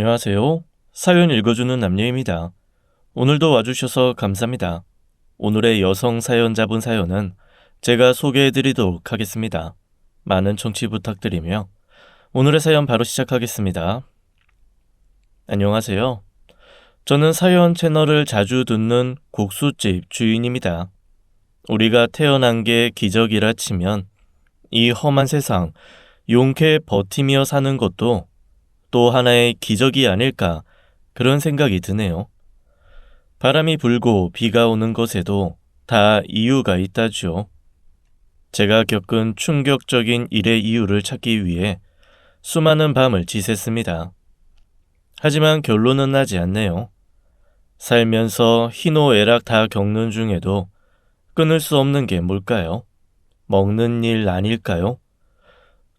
안녕하세요. 사연 읽어주는 남녀입니다. 오늘도 와주셔서 감사합니다. 오늘의 여성 사연자분 사연은 제가 소개해드리도록 하겠습니다. 많은 청취 부탁드리며 오늘의 사연 바로 시작하겠습니다. 안녕하세요. 저는 사연 채널을 자주 듣는 국수집 주인입니다. 우리가 태어난 게 기적이라 치면 이 험한 세상 용케 버티며 사는 것도 또 하나의 기적이 아닐까 그런 생각이 드네요. 바람이 불고 비가 오는 것에도 다 이유가 있다죠. 제가 겪은 충격적인 일의 이유를 찾기 위해 수많은 밤을 지샜습니다. 하지만 결론은 나지 않네요. 살면서 희노애락 다 겪는 중에도 끊을 수 없는 게 뭘까요? 먹는 일 아닐까요?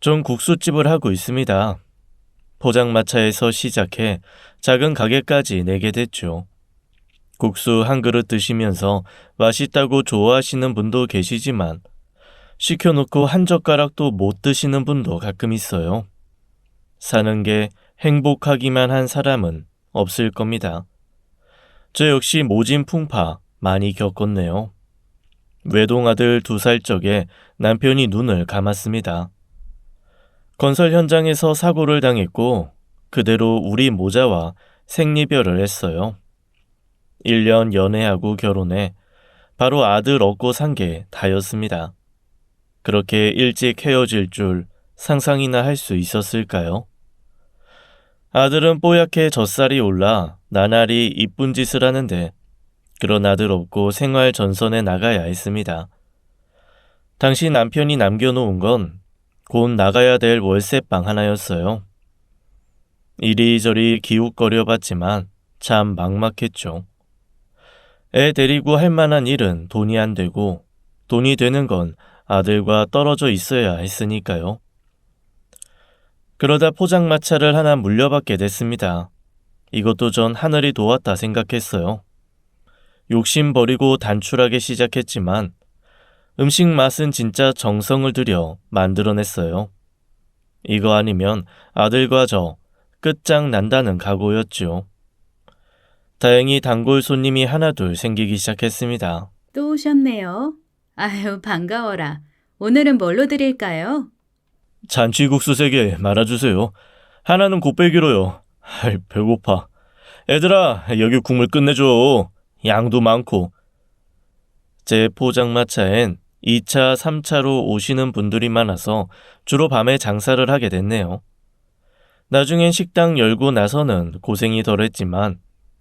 전 국수집을 하고 있습니다. 포장마차에서 시작해 작은 가게까지 내게 됐죠. 국수 한 그릇 드시면서 맛있다고 좋아하시는 분도 계시지만 시켜놓고 한 젓가락도 못 드시는 분도 가끔 있어요. 사는 게 행복하기만 한 사람은 없을 겁니다. 저 역시 모진 풍파 많이 겪었네요. 외동아들 2살 적에 남편이 눈을 감았습니다. 건설 현장에서 사고를 당했고 그대로 우리 모자와 생리별을 했어요. 1년 연애하고 결혼해 바로 아들 얻고 산 게 다였습니다. 그렇게 일찍 헤어질 줄 상상이나 할 수 있었을까요? 아들은 뽀얗게 젖살이 올라 나날이 이쁜 짓을 하는데 그런 아들 없고 생활 전선에 나가야 했습니다. 당시 남편이 남겨놓은 건 곧 나가야 될 월세방 하나였어요. 이리저리 기웃거려 봤지만 참 막막했죠. 애 데리고 할 만한 일은 돈이 안 되고 돈이 되는 건 아들과 떨어져 있어야 했으니까요. 그러다 포장마차를 하나 물려받게 됐습니다. 이것도 전 하늘이 도왔다 생각했어요. 욕심 버리고 단출하게 시작했지만 음식 맛은 진짜 정성을 들여 만들어냈어요. 이거 아니면 아들과 저 끝장난다는 각오였죠. 다행히 단골 손님이 하나둘 생기기 시작했습니다. 또 오셨네요. 아유, 반가워라. 오늘은 뭘로 드릴까요? 잔치국수 3개 말아주세요. 하나는 곱빼기로요. 배고파. 애들아, 여기 국물 끝내줘. 양도 많고. 제 포장마차엔 2차, 3차로 오시는 분들이 많아서 주로 밤에 장사를 하게 됐네요. 나중엔 식당 열고 나서는 고생이 덜했지만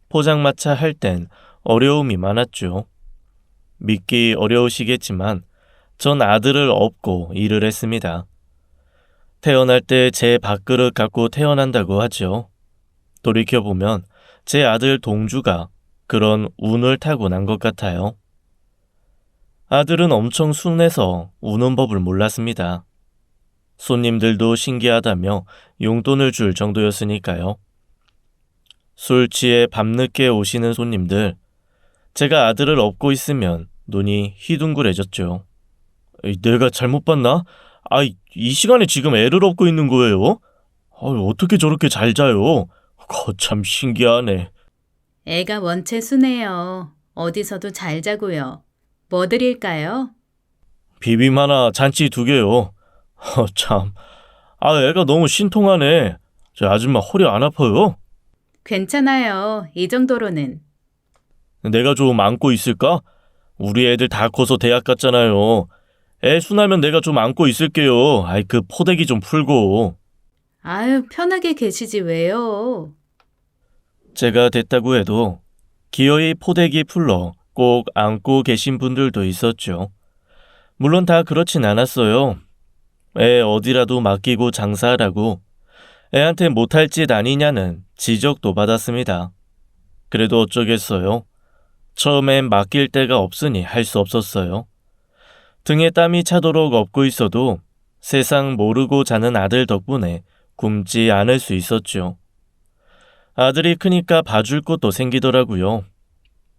포장마차 할 땐 어려움이 많았죠. 믿기 어려우시겠지만 전 아들을 업고 일을 했습니다. 태어날 때 제 밥그릇 갖고 태어난다고 하죠. 돌이켜보면 제 아들 동주가 그런 운을 타고 난 것 같아요. 아들은 엄청 순해서 우는 법을 몰랐습니다. 손님들도 신기하다며 용돈을 줄 정도였으니까요. 술 취해 밤늦게 오시는 손님들, 제가 아들을 업고 있으면 눈이 휘둥그레졌죠. 내가 잘못 봤나? 이 시간에 지금 애를 업고 있는 거예요? 어떻게 저렇게 잘 자요? 거참 신기하네. 애가 원체 순해요. 어디서도 잘 자고요. 뭐 드릴까요? 비빔 하나, 잔치 2개요. 참. 애가 너무 신통하네. 저 아줌마 허리 안 아파요? 괜찮아요. 이 정도로는. 내가 좀 안고 있을까? 우리 애들 다 커서 대학 갔잖아요. 애 순하면 내가 좀 안고 있을게요. 그 포대기 좀 풀고. 아유, 편하게 계시지 왜요? 제가 됐다고 해도 기어이 포대기 풀러 꼭 안고 계신 분들도 있었죠. 물론 다 그렇진 않았어요. 애 어디라도 맡기고 장사하라고 애한테 못할 짓 아니냐는 지적도 받았습니다. 그래도 어쩌겠어요. 처음엔 맡길 데가 없으니 할 수 없었어요. 등에 땀이 차도록 업고 있어도 세상 모르고 자는 아들 덕분에 굶지 않을 수 있었죠. 아들이 크니까 봐줄 것도 생기더라고요.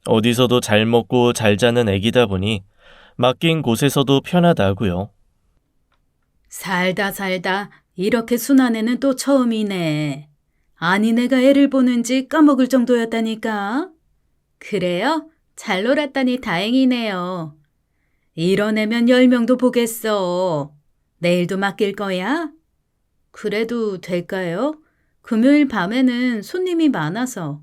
어디서도 잘 먹고 잘 자는 애기다 보니 맡긴 곳에서도 편하다고요. 살다 이렇게 순한 애는 또 처음이네. 아니, 내가 애를 보는지 까먹을 정도였다니까. 그래요? 잘 놀았다니 다행이네요. 이런 애면 10명도 보겠어. 내일도 맡길 거야? 그래도 될까요? 금요일 밤에는 손님이 많아서.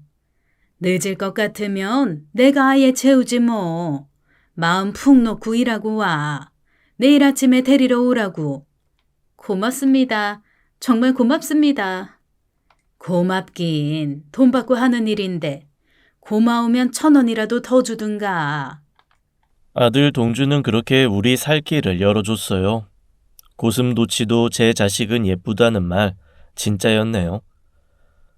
늦을 것 같으면 내가 아예 채우지 뭐. 마음 푹 놓고 일하고 와. 내일 아침에 데리러 오라고. 고맙습니다. 정말 고맙습니다. 고맙긴 돈 받고 하는 일인데 고마우면 1,000원이라도 더 주든가. 아들 동주는 그렇게 우리 살 길을 열어줬어요. 고슴도치도 제 자식은 예쁘다는 말 진짜였네요.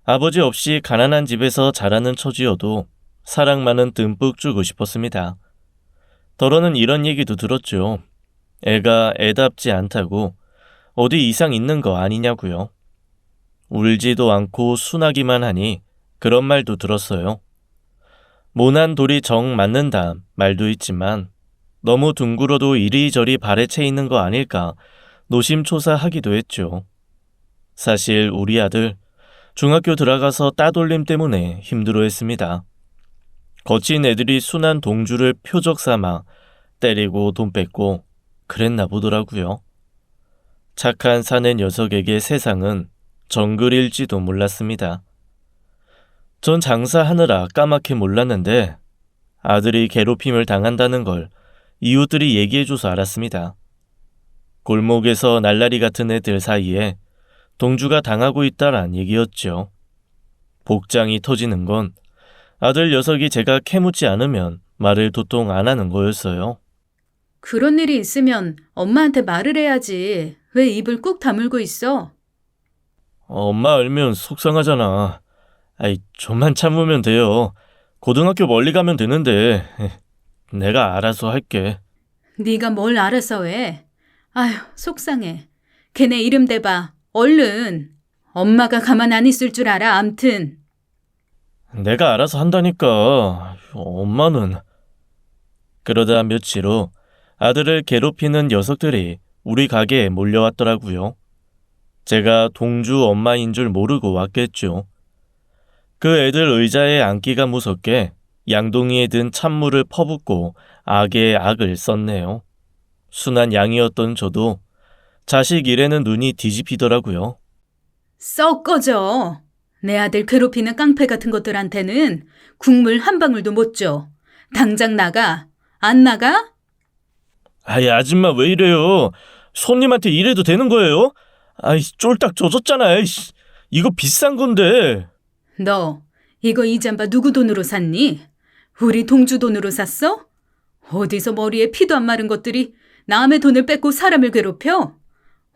아버지 없이 가난한 집에서 자라는 처지여도 사랑만은 듬뿍 주고 싶었습니다. 더러는 이런 얘기도 들었죠. 애가 애답지 않다고 어디 이상 있는 거 아니냐고요. 울지도 않고 순하기만 하니 그런 말도 들었어요. 모난 돌이 정 맞는다 말도 있지만 너무 둥글어도 이리저리 발에 채 있는 거 아닐까 노심초사하기도 했죠. 사실 우리 아들 중학교 들어가서 따돌림 때문에 힘들어했습니다. 거친 애들이 순한 동주를 표적 삼아 때리고 돈 뺏고 그랬나 보더라고요. 착한 사내 녀석에게 세상은 정글일지도 몰랐습니다. 전 장사하느라 까맣게 몰랐는데 아들이 괴롭힘을 당한다는 걸 이웃들이 얘기해줘서 알았습니다. 골목에서 날라리 같은 애들 사이에 동주가 당하고 있다란 얘기였죠. 복장이 터지는 건 아들 녀석이 제가 캐묻지 않으면 말을 도통 안 하는 거였어요. 그런 일이 있으면 엄마한테 말을 해야지. 왜 입을 꾹 다물고 있어? 엄마 알면 속상하잖아. 아이, 좀만 참으면 돼요. 고등학교 멀리 가면 되는데 내가 알아서 할게. 네가 뭘 알아서 해? 아휴, 속상해. 걔네 이름 대봐. 얼른. 엄마가 가만 안 있을 줄 알아, 암튼. 내가 알아서 한다니까. 엄마는. 그러다 며칠 후 아들을 괴롭히는 녀석들이 우리 가게에 몰려왔더라고요. 제가 동주 엄마인 줄 모르고 왔겠죠. 그 애들 의자에 앉기가 무섭게 양동이에 든 찬물을 퍼붓고 악의 악을 썼네요. 순한 양이었던 저도 자식 일에는 눈이 뒤집히더라고요. 썩 꺼져. 내 아들 괴롭히는 깡패 같은 것들한테는 국물 한 방울도 못 줘. 당장 나가. 안 나가? 아이, 아줌마 왜 이래요? 손님한테 이래도 되는 거예요? 아이, 쫄딱 젖었잖아. 이거 비싼 건데. 너 이거 이 잠바 누구 돈으로 샀니? 우리 동주 돈으로 샀어? 어디서 머리에 피도 안 마른 것들이 남의 돈을 뺏고 사람을 괴롭혀?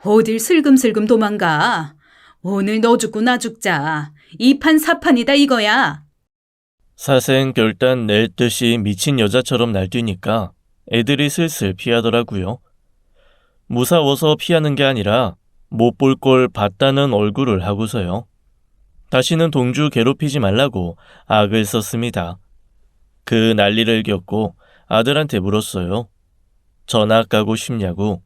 어딜 슬금슬금 도망가. 오늘 너 죽고 나 죽자. 이 판 사판이다 이거야. 사생결단 낼 듯이 미친 여자처럼 날뛰니까 애들이 슬슬 피하더라고요. 무사워서 피하는 게 아니라 못 볼 걸 봤다는 얼굴을 하고서요. 다시는 동주 괴롭히지 말라고 악을 썼습니다. 그 난리를 겪고 아들한테 물었어요. 전학 가고 싶냐고.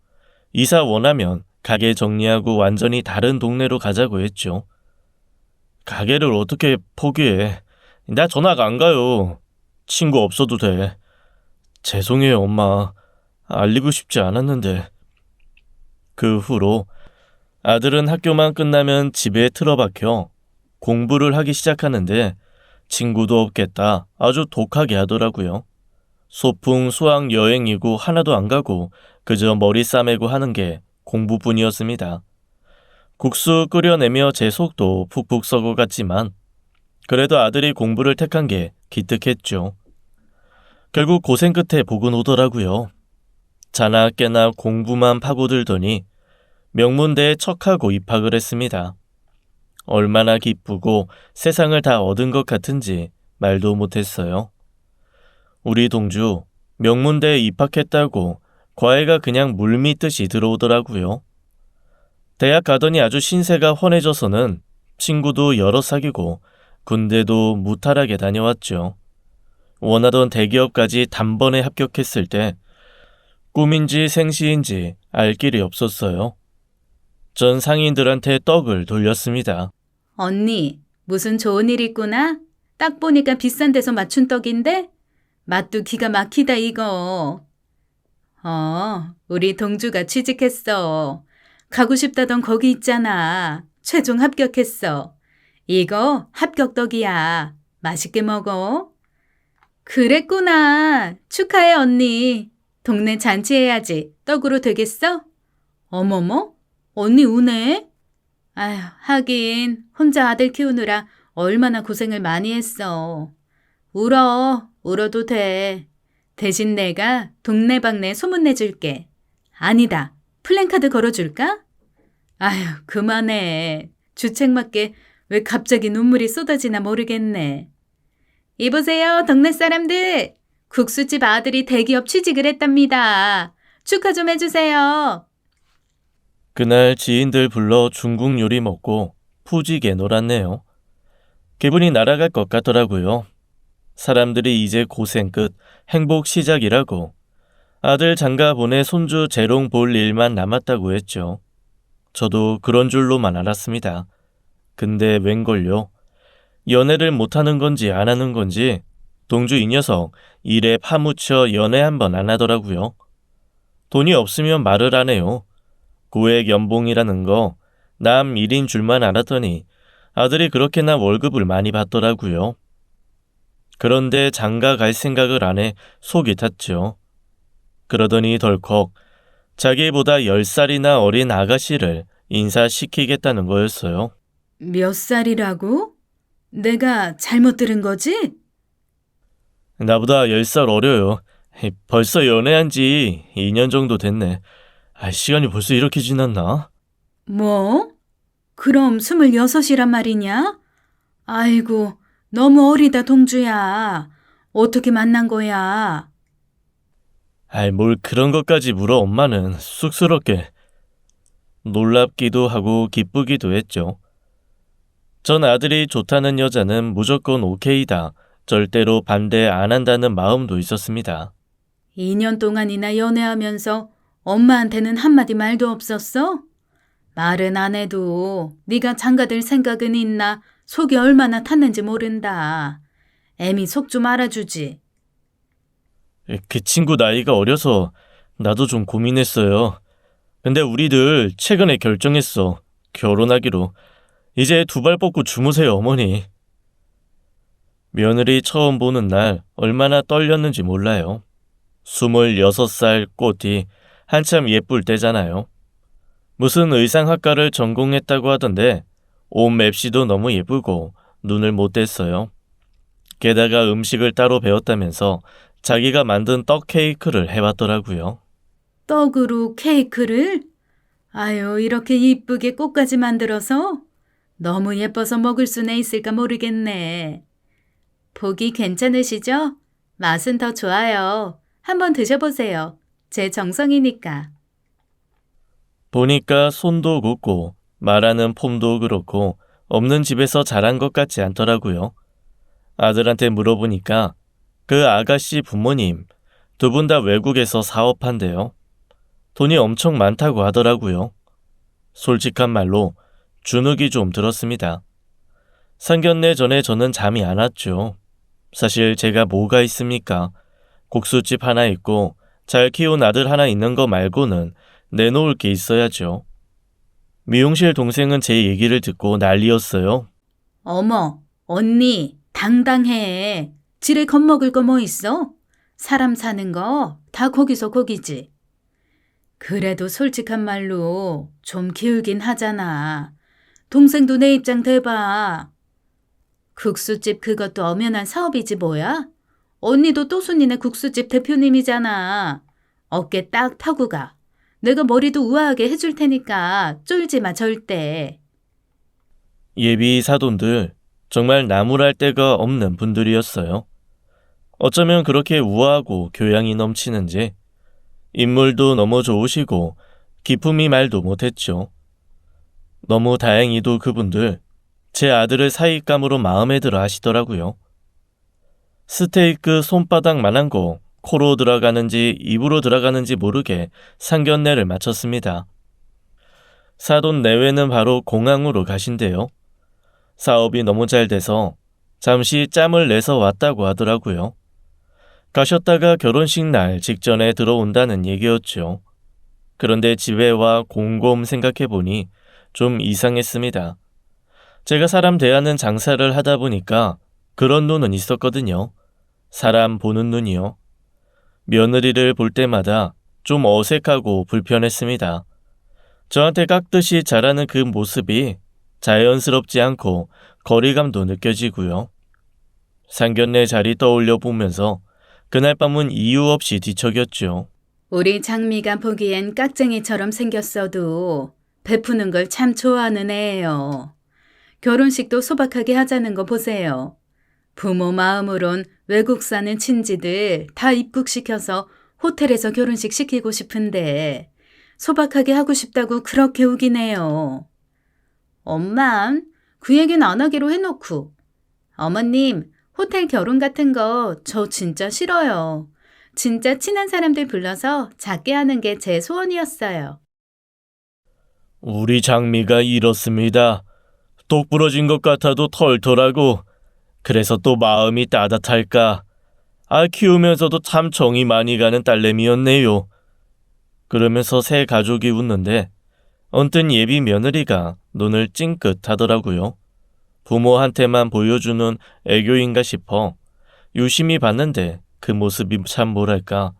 이사 원하면 가게 정리하고 완전히 다른 동네로 가자고 했죠. 가게를 어떻게 포기해. 나 전학 안 가요. 친구 없어도 돼. 죄송해요, 엄마. 알리고 싶지 않았는데. 그 후로 아들은 학교만 끝나면 집에 틀어박혀 공부를 하기 시작하는데 친구도 없겠다 아주 독하게 하더라고요. 소풍, 수학, 여행이고 하나도 안 가고 그저 머리 싸매고 하는 게 공부뿐이었습니다. 국수 끓여내며 제 속도 푹푹 썩어갔지만 그래도 아들이 공부를 택한 게 기특했죠. 결국 고생 끝에 복은 오더라고요. 자나 깨나 공부만 파고들더니 명문대에 척하고 입학을 했습니다. 얼마나 기쁘고 세상을 다 얻은 것 같은지 말도 못했어요. 우리 동주 명문대에 입학했다고 과외가 그냥 물밀듯이 들어오더라고요. 대학 가더니 아주 신세가 훤해져서는 친구도 여러 사귀고 군대도 무탈하게 다녀왔죠. 원하던 대기업까지 단번에 합격했을 때 꿈인지 생시인지 알 길이 없었어요. 전 상인들한테 떡을 돌렸습니다. 언니, 무슨 좋은 일 있구나? 딱 보니까 비싼 데서 맞춘 떡인데? 맛도 기가 막히다 이거. 우리 동주가 취직했어. 가고 싶다던 거기 있잖아. 최종 합격했어. 이거 합격떡이야. 맛있게 먹어. 그랬구나. 축하해, 언니. 동네 잔치해야지. 떡으로 되겠어? 어머머, 언니 우네? 아휴, 하긴 혼자 아들 키우느라 얼마나 고생을 많이 했어. 울어도 돼. 대신 내가 동네방네 소문내줄게. 아니다, 플랜카드 걸어줄까? 아휴, 그만해. 주책맞게 왜 갑자기 눈물이 쏟아지나 모르겠네. 이보세요, 동네 사람들. 국수집 아들이 대기업 취직을 했답니다. 축하 좀 해주세요. 그날 지인들 불러 중국 요리 먹고 푸지게 놀았네요. 기분이 날아갈 것 같더라고요. 사람들이 이제 고생 끝, 행복 시작이라고. 아들 장가 보내 손주 재롱 볼 일만 남았다고 했죠. 저도 그런 줄로만 알았습니다. 근데 웬걸요? 연애를 못하는 건지 안 하는 건지 동주 이 녀석 일에 파묻혀 연애 한 번 안 하더라고요. 돈이 없으면 말을 안 해요. 고액 연봉이라는 거 남 일인 줄만 알았더니 아들이 그렇게나 월급을 많이 받더라고요. 그런데 장가 갈 생각을 안 해 속이 탔죠. 그러더니 덜컥 자기보다 10살이나 어린 아가씨를 인사시키겠다는 거였어요. 몇 살이라고? 내가 잘못 들은 거지? 나보다 10살 어려요. 벌써 연애한 지 2년 정도 됐네. 시간이 벌써 이렇게 지났나? 뭐? 그럼 26이란 말이냐? 아이고, 너무 어리다, 동주야. 어떻게 만난 거야? 뭘 그런 것까지 물어 엄마는 쑥스럽게. 놀랍기도 하고 기쁘기도 했죠. 전 아들이 좋다는 여자는 무조건 오케이다. 절대로 반대 안 한다는 마음도 있었습니다. 2년 동안이나 연애하면서 엄마한테는 한마디 말도 없었어? 말은 안 해도 네가 장가들 생각은 있나 속이 얼마나 탔는지 모른다. 애미 속 좀 알아주지. 그 친구 나이가 어려서 나도 좀 고민했어요. 근데 우리들 최근에 결정했어. 결혼하기로. 이제 두 발 뻗고 주무세요, 어머니. 며느리 처음 보는 날 얼마나 떨렸는지 몰라요. 26살 꽃이 한참 예쁠 때잖아요. 무슨 의상학과를 전공했다고 하던데 옷 맵시도 너무 예쁘고 눈을 못 뗐어요. 게다가 음식을 따로 배웠다면서 자기가 만든 떡 케이크를 해봤더라고요. 떡으로 케이크를? 아유, 이렇게 이쁘게 꽃까지 만들어서? 너무 예뻐서 먹을 수나 있을까 모르겠네. 보기 괜찮으시죠? 맛은 더 좋아요. 한번 드셔보세요. 제 정성이니까. 보니까 손도 굽고 말하는 폼도 그렇고 없는 집에서 자란 것 같지 않더라고요. 아들한테 물어보니까 그 아가씨 부모님 두 분 다 외국에서 사업한대요. 돈이 엄청 많다고 하더라고요. 솔직한 말로 주눅이 좀 들었습니다. 상견례 전에 저는 잠이 안 왔죠. 사실 제가 뭐가 있습니까? 국수집 하나 있고 잘 키운 아들 하나 있는 거 말고는 내놓을 게 있어야죠. 미용실 동생은 제 얘기를 듣고 난리였어요. 어머, 언니, 당당해. 지레 겁먹을 거 뭐 있어? 사람 사는 거 다 거기서 거기지. 그래도 솔직한 말로 좀 기울긴 하잖아. 동생도 내 입장 대봐. 국수집 그것도 엄연한 사업이지 뭐야? 언니도 또순이네 국수집 대표님이잖아. 어깨 딱 펴고 가. 내가 머리도 우아하게 해줄 테니까 쫄지 마 절대. 예비 사돈들 정말 나무랄 데가 없는 분들이었어요. 어쩌면 그렇게 우아하고 교양이 넘치는지 인물도 너무 좋으시고 기품이 말도 못했죠. 너무 다행히도 그분들 제 아들을 사윗감으로 마음에 들어 하시더라고요. 스테이크 손바닥만한 거 코로 들어가는지 입으로 들어가는지 모르게 상견례를 마쳤습니다. 사돈 내외는 바로 공항으로 가신대요. 사업이 너무 잘 돼서 잠시 짬을 내서 왔다고 하더라고요. 가셨다가 결혼식 날 직전에 들어온다는 얘기였죠. 그런데 집에 와 곰곰 생각해보니 좀 이상했습니다. 제가 사람 대하는 장사를 하다 보니까 그런 눈은 있었거든요. 사람 보는 눈이요. 며느리를 볼 때마다 좀 어색하고 불편했습니다. 저한테 깍듯이 잘하는 그 모습이 자연스럽지 않고 거리감도 느껴지고요. 상견례 자리 떠올려 보면서 그날 밤은 이유 없이 뒤척였죠. 우리 장미가 보기엔 깍쟁이처럼 생겼어도 베푸는 걸 참 좋아하는 애예요. 결혼식도 소박하게 하자는 거 보세요. 부모 마음으론 외국 사는 친지들 다 입국시켜서 호텔에서 결혼식 시키고 싶은데 소박하게 하고 싶다고 그렇게 우기네요. 엄만 그 얘기는 안 하기로 해놓고. 어머님, 호텔 결혼 같은 거 저 진짜 싫어요. 진짜 친한 사람들 불러서 작게 하는 게 제 소원이었어요. 우리 장미가 이렇습니다. 똑 부러진 것 같아도 털털하고 그래서 또 마음이 따뜻할까. 키우면서도 참 정이 많이 가는 딸내미였네요. 그러면서 새 가족이 웃는데 언뜻 예비 며느리가 눈을 찡긋 하더라고요. 부모한테만 보여주는 애교인가 싶어 유심히 봤는데 그 모습이 참 뭐랄까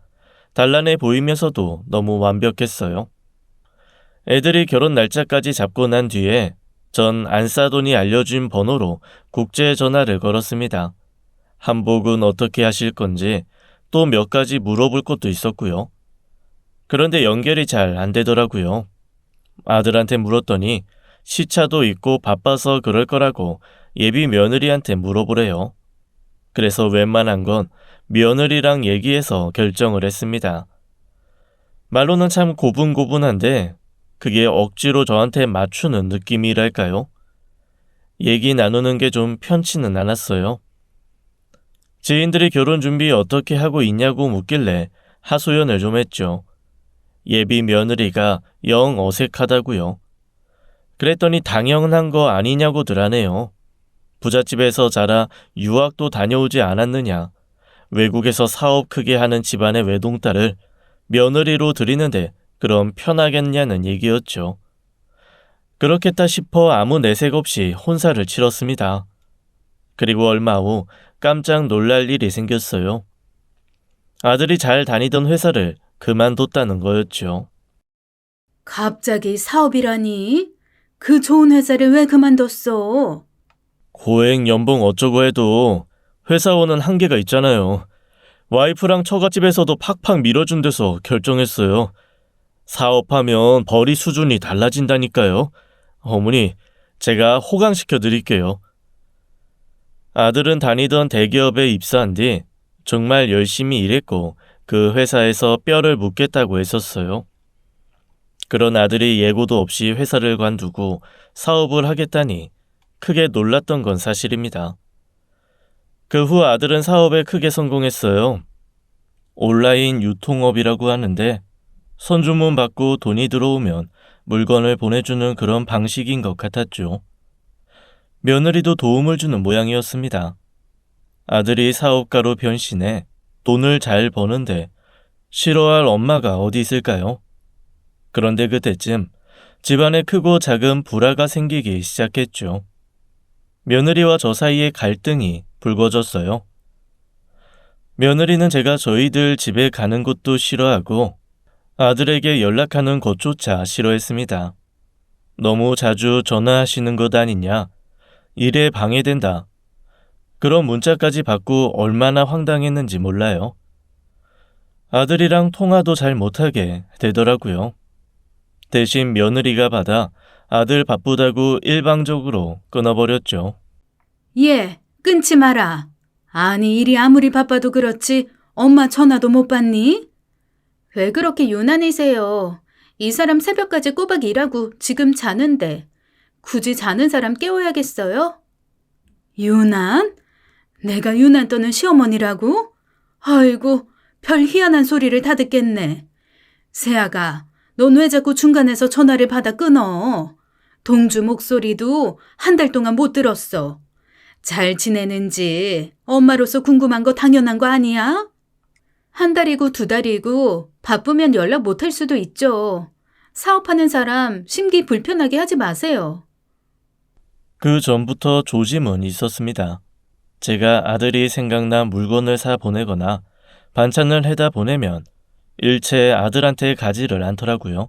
단란해 보이면서도 너무 완벽했어요. 애들이 결혼 날짜까지 잡고 난 뒤에 전 안싸돈이 알려준 번호로 국제 전화를 걸었습니다. 한복은 어떻게 하실 건지 또 몇 가지 물어볼 것도 있었고요. 그런데 연결이 잘 안 되더라고요. 아들한테 물었더니 시차도 있고 바빠서 그럴 거라고 예비 며느리한테 물어보래요. 그래서 웬만한 건 며느리랑 얘기해서 결정을 했습니다. 말로는 참 고분고분한데 그게 억지로 저한테 맞추는 느낌이랄까요? 얘기 나누는 게 좀 편치는 않았어요. 지인들이 결혼 준비 어떻게 하고 있냐고 묻길래 하소연을 좀 했죠. 예비 며느리가 영 어색하다고요. 그랬더니 당연한 거 아니냐고들 하네요. 부잣집에서 자라 유학도 다녀오지 않았느냐. 외국에서 사업 크게 하는 집안의 외동딸을 며느리로 들이는데 그럼 편하겠냐는 얘기였죠. 그렇겠다 싶어 아무 내색 없이 혼사를 치렀습니다. 그리고 얼마 후 깜짝 놀랄 일이 생겼어요. 아들이 잘 다니던 회사를 그만뒀다는 거였죠. 갑자기 사업이라니? 그 좋은 회사를 왜 그만뒀어? 고액 연봉 어쩌고 해도 회사원은 한계가 있잖아요. 와이프랑 처갓집에서도 팍팍 밀어준 데서 결정했어요. 사업하면 벌이 수준이 달라진다니까요. 어머니, 제가 호강시켜 드릴게요. 아들은 다니던 대기업에 입사한 뒤 정말 열심히 일했고 그 회사에서 뼈를 묻겠다고 했었어요. 그런 아들이 예고도 없이 회사를 관두고 사업을 하겠다니 크게 놀랐던 건 사실입니다. 그 후 아들은 사업에 크게 성공했어요. 온라인 유통업이라고 하는데 선주문 받고 돈이 들어오면 물건을 보내주는 그런 방식인 것 같았죠. 며느리도 도움을 주는 모양이었습니다. 아들이 사업가로 변신해 돈을 잘 버는데 싫어할 엄마가 어디 있을까요? 그런데 그때쯤 집안에 크고 작은 불화가 생기기 시작했죠. 며느리와 저 사이의 갈등이 불거졌어요. 며느리는 제가 저희들 집에 가는 것도 싫어하고 아들에게 연락하는 것조차 싫어했습니다. 너무 자주 전화하시는 것 아니냐? 일에 방해된다. 그런 문자까지 받고 얼마나 황당했는지 몰라요. 아들이랑 통화도 잘 못하게 되더라고요. 대신 며느리가 받아 아들 바쁘다고 일방적으로 끊어버렸죠. 예, 끊지 마라. 아니, 일이 아무리 바빠도 그렇지 엄마 전화도 못 받니? 왜 그렇게 유난이세요? 이 사람 새벽까지 꼬박 일하고 지금 자는데 굳이 자는 사람 깨워야겠어요? 유난? 내가 유난 떠는 시어머니라고? 아이고, 별 희한한 소리를 다 듣겠네. 세아가, 넌 왜 자꾸 중간에서 전화를 받아 끊어? 동주 목소리도 한 달 동안 못 들었어. 잘 지내는지 엄마로서 궁금한 거 당연한 거 아니야? 한 달이고 두 달이고 바쁘면 연락 못 할 수도 있죠. 사업하는 사람 심기 불편하게 하지 마세요. 그 전부터 조짐은 있었습니다. 제가 아들이 생각나 물건을 사 보내거나 반찬을 해다 보내면 일체 아들한테 가지를 않더라고요.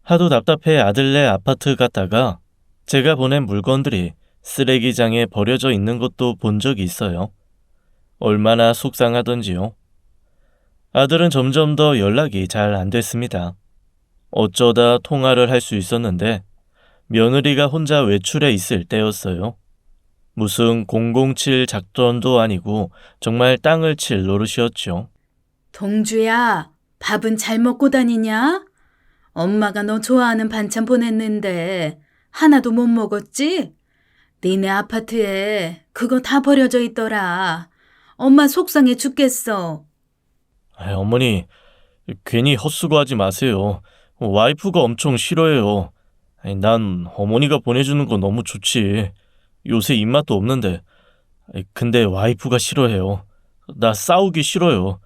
하도 답답해 아들네 아파트 갔다가 제가 보낸 물건들이 쓰레기장에 버려져 있는 것도 본 적이 있어요. 얼마나 속상하던지요. 아들은 점점 더 연락이 잘 안 됐습니다. 어쩌다 통화를 할 수 있었는데 며느리가 혼자 외출해 있을 때였어요. 무슨 007 작전도 아니고 정말 땅을 칠 노릇이었죠. 동주야, 밥은 잘 먹고 다니냐? 엄마가 너 좋아하는 반찬 보냈는데 하나도 못 먹었지? 니네 아파트에 그거 다 버려져 있더라. 엄마 속상해 죽겠어. 어머니, 괜히 헛수고하지 마세요. 와이프가 엄청 싫어해요. 난 어머니가 보내주는 거 너무 좋지. 요새 입맛도 없는데. 근데 와이프가 싫어해요. 나 싸우기 싫어요.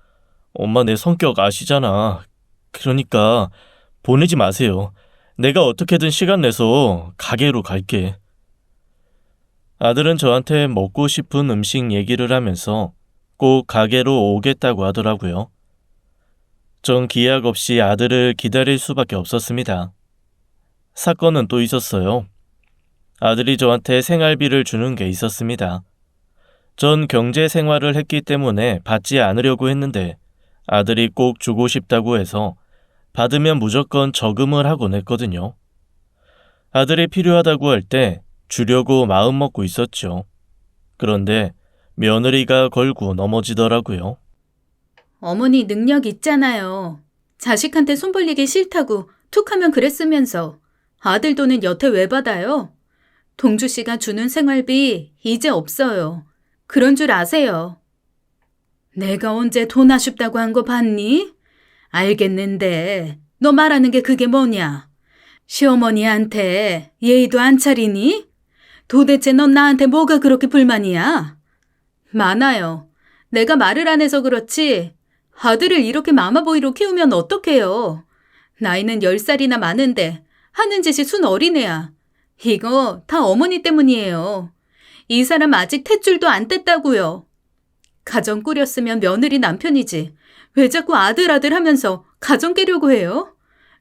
엄마 내 성격 아시잖아. 그러니까 보내지 마세요. 내가 어떻게든 시간 내서 가게로 갈게. 아들은 저한테 먹고 싶은 음식 얘기를 하면서 꼭 가게로 오겠다고 하더라고요. 전 기약 없이 아들을 기다릴 수밖에 없었습니다. 사건은 또 있었어요. 아들이 저한테 생활비를 주는 게 있었습니다. 전 경제 생활을 했기 때문에 받지 않으려고 했는데 아들이 꼭 주고 싶다고 해서 받으면 무조건 저금을 하곤 했거든요. 아들이 필요하다고 할 때 주려고 마음먹고 있었죠. 그런데 며느리가 걸고 넘어지더라고요. 어머니 능력 있잖아요. 자식한테 손 벌리기 싫다고 툭하면 그랬으면서 아들 돈은 여태 왜 받아요? 동주 씨가 주는 생활비 이제 없어요. 그런 줄 아세요. 내가 언제 돈 아쉽다고 한 거 봤니? 알겠는데 너 말하는 게 그게 뭐냐? 시어머니한테 예의도 안 차리니? 도대체 넌 나한테 뭐가 그렇게 불만이야? 많아요. 내가 말을 안 해서 그렇지 아들을 이렇게 마마보이로 키우면 어떡해요? 나이는 10살이나 많은데 하는 짓이 순 어린애야. 이거 다 어머니 때문이에요. 이 사람 아직 탯줄도 안 뗐다고요. 가정 꾸렸으면 며느리 남편이지. 왜 자꾸 아들 하면서 가정 깨려고 해요?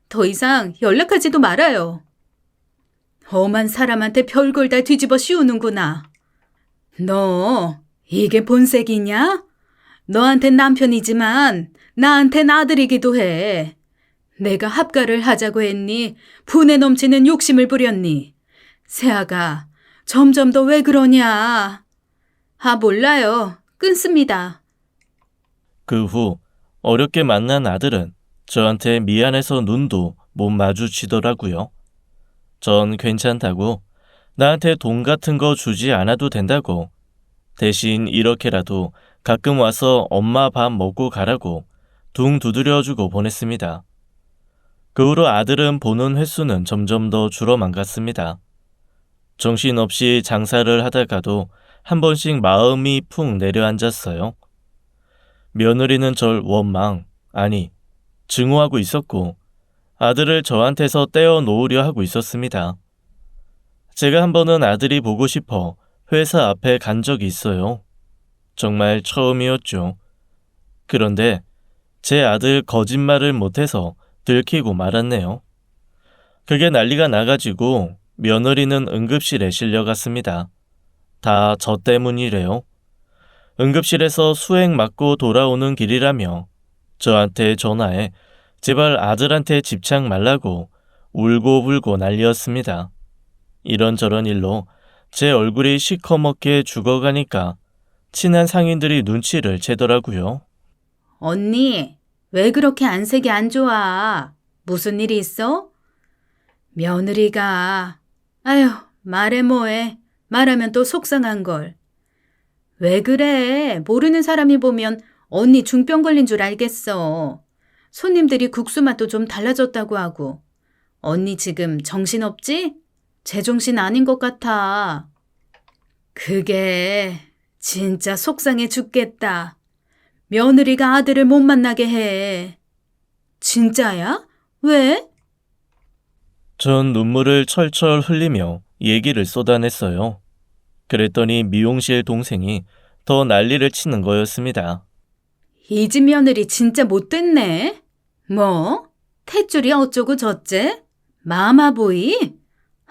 더 이상 연락하지도 말아요. 엄한 사람한테 별걸 다 뒤집어 씌우는구나. 너 이게 본색이냐? 너한텐 남편이지만 나한텐 아들이기도 해. 내가 합가를 하자고 했니? 분에 넘치는 욕심을 부렸니? 새아가 점점 더 왜 그러냐? 아, 몰라요. 끊습니다. 그 후 어렵게 만난 아들은 저한테 미안해서 눈도 못 마주치더라고요. 전 괜찮다고, 나한테 돈 같은 거 주지 않아도 된다고, 대신 이렇게라도 가끔 와서 엄마 밥 먹고 가라고 둥 두드려주고 보냈습니다. 그 후로 아들은 보는 횟수는 점점 더 줄어만 갔습니다. 정신없이 장사를 하다가도 한 번씩 마음이 푹 내려앉았어요. 며느리는 절 원망, 아니 증오하고 있었고 아들을 저한테서 떼어 놓으려 하고 있었습니다. 제가 한 번은 아들이 보고 싶어 회사 앞에 간 적이 있어요. 정말 처음이었죠. 그런데 제 아들 거짓말을 못해서 들키고 말았네요. 그게 난리가 나가지고 며느리는 응급실에 실려갔습니다. 다 저 때문이래요. 응급실에서 수액 맞고 돌아오는 길이라며 저한테 전화해 제발 아들한테 집착 말라고 울고불고 난리였습니다. 이런저런 일로 제 얼굴이 시커멓게 죽어가니까 친한 상인들이 눈치를 채더라고요. 언니, 왜 그렇게 안색이 안 좋아? 무슨 일이 있어? 며느리가, 아휴, 말해 뭐해. 말하면 또 속상한 걸. 왜 그래? 모르는 사람이 보면 언니 중병 걸린 줄 알겠어. 손님들이 국수 맛도 좀 달라졌다고 하고. 언니 지금 정신없지? 제정신 아닌 것 같아. 그게 진짜 속상해 죽겠다. 며느리가 아들을 못 만나게 해. 진짜야? 왜? 전 눈물을 철철 흘리며 얘기를 쏟아냈어요. 그랬더니 미용실 동생이 더 난리를 치는 거였습니다. 이 집 며느리 진짜 못됐네. 뭐? 탯줄이 어쩌고 저째? 마마보이?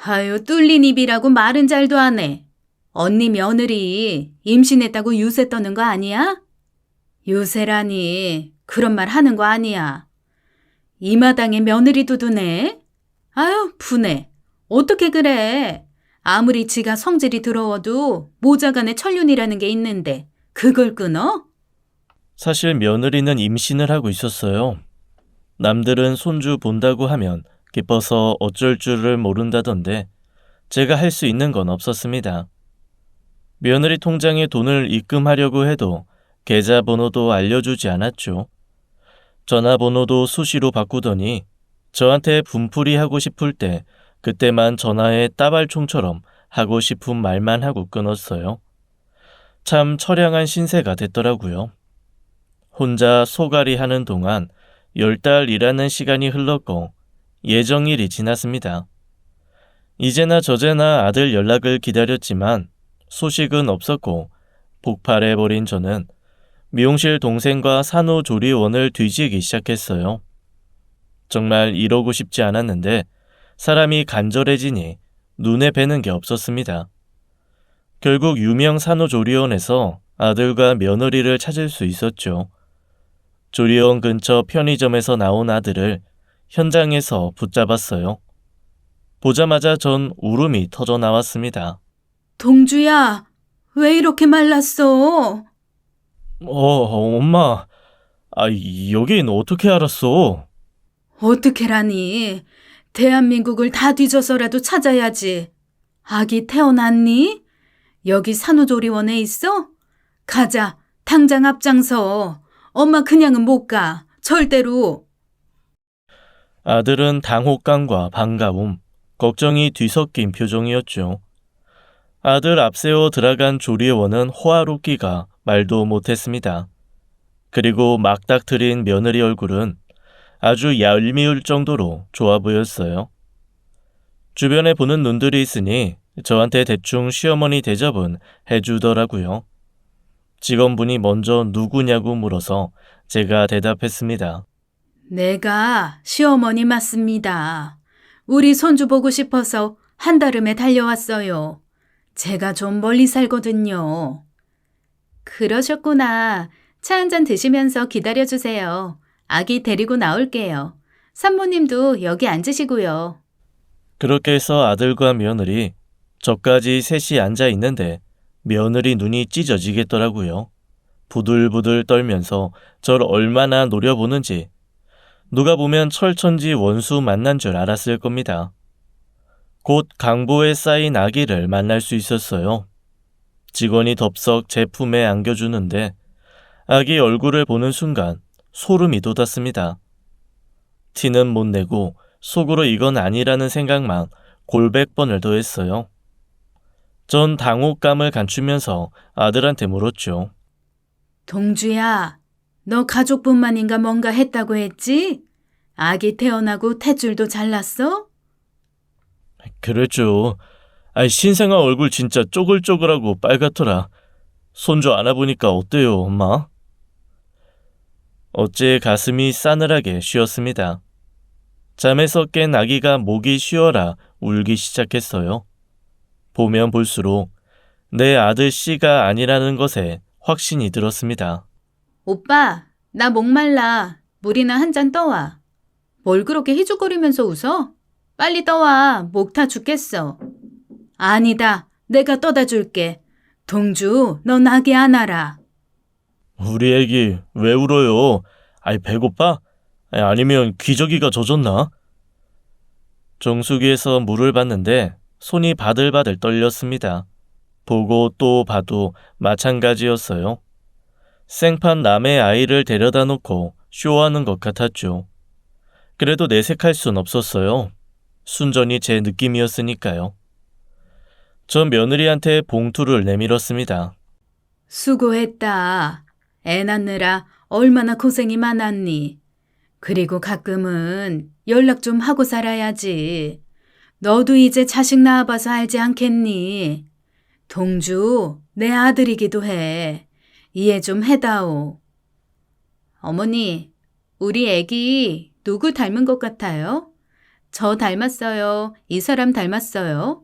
아유, 뚫린 입이라고 말은 잘도 안 해. 언니 며느리 임신했다고 유세 떠는 거 아니야? 유세라니, 그런 말 하는 거 아니야. 이 마당에 며느리 두두네? 아유, 분해. 어떻게 그래? 아무리 지가 성질이 더러워도 모자간에 천륜이라는 게 있는데 그걸 끊어? 사실 며느리는 임신을 하고 있었어요. 남들은 손주 본다고 하면 기뻐서 어쩔 줄을 모른다던데 제가 할 수 있는 건 없었습니다. 며느리 통장에 돈을 입금하려고 해도 계좌번호도 알려주지 않았죠. 전화번호도 수시로 바꾸더니 저한테 분풀이 하고 싶을 때 그때만 전화에 따발총처럼 하고 싶은 말만 하고 끊었어요. 참 처량한 신세가 됐더라고요. 혼자 소갈이 하는 동안 10달 일하는 시간이 흘렀고 예정일이 지났습니다. 이제나 저제나 아들 연락을 기다렸지만 소식은 없었고 폭발해버린 저는 미용실 동생과 산후조리원을 뒤지기 시작했어요. 정말 이러고 싶지 않았는데 사람이 간절해지니 눈에 뵈는 게 없었습니다. 결국 유명 산후조리원에서 아들과 며느리를 찾을 수 있었죠. 조리원 근처 편의점에서 나온 아들을 현장에서 붙잡았어요. 보자마자 전 울음이 터져 나왔습니다. 동주야, 왜 이렇게 말랐어? 엄마. 여긴 어떻게 알았어? 어떻게라니? 대한민국을 다 뒤져서라도 찾아야지. 아기 태어났니? 여기 산후조리원에 있어? 가자, 당장 앞장서. 엄마 그냥은 못 가. 절대로. 아들은 당혹감과 반가움, 걱정이 뒤섞인 표정이었죠. 아들 앞세워 들어간 조리원은 호화롭기가 말도 못했습니다. 그리고 막닥트린 며느리 얼굴은 아주 얄미울 정도로 좋아 보였어요. 주변에 보는 눈들이 있으니 저한테 대충 시어머니 대접은 해주더라고요. 직원분이 먼저 누구냐고 물어서 제가 대답했습니다. 내가 시어머니 맞습니다. 우리 손주 보고 싶어서 한달음에 달려왔어요. 제가 좀 멀리 살거든요. 그러셨구나. 차 한잔 드시면서 기다려주세요. 아기 데리고 나올게요. 산모님도 여기 앉으시고요. 그렇게 해서 아들과 며느리, 저까지 셋이 앉아 있는데 며느리 눈이 찢어지겠더라고요. 부들부들 떨면서 절 얼마나 노려보는지 누가 보면 철천지 원수 만난 줄 알았을 겁니다. 곧 강보에 쌓인 아기를 만날 수 있었어요. 직원이 덥석 제 품에 안겨주는데 아기 얼굴을 보는 순간 소름이 돋았습니다. 티는 못 내고 속으로 이건 아니라는 생각만 골백 번을 더했어요. 전 당혹감을 감추면서 아들한테 물었죠. 동주야, 너 가족뿐만인가 뭔가 했다고 했지? 아기 태어나고 탯줄도 잘랐어? 그랬죠. 신생아 얼굴 진짜 쪼글쪼글하고 빨갛더라. 손주 안아보니까 어때요, 엄마? 어째 가슴이 싸늘하게 쉬었습니다. 잠에서 깬 아기가 목이 쉬어라 울기 시작했어요. 보면 볼수록 내 아들 씨가 아니라는 것에 확신이 들었습니다. 오빠, 나 목말라. 물이나 한 잔 떠와. 뭘 그렇게 희죽거리면서 웃어? 빨리 떠와. 목 타 죽겠어. 아니다. 내가 떠다 줄게. 동주, 넌 아기 안아라. 우리 애기 왜 울어요? 배고파? 아니면 기저귀가 젖었나? 정수기에서 물을 받는데 손이 바들바들 떨렸습니다. 보고 또 봐도 마찬가지였어요. 생판 남의 아이를 데려다 놓고 쇼하는 것 같았죠. 그래도 내색할 순 없었어요. 순전히 제 느낌이었으니까요. 전 며느리한테 봉투를 내밀었습니다. 수고했다. 애 낳느라 얼마나 고생이 많았니? 그리고 가끔은 연락 좀 하고 살아야지. 너도 이제 자식 낳아봐서 알지 않겠니? 동주, 내 아들이기도 해. 이해 좀 해다오. 어머니, 우리 애기 누구 닮은 것 같아요? 저 닮았어요. 이 사람 닮았어요.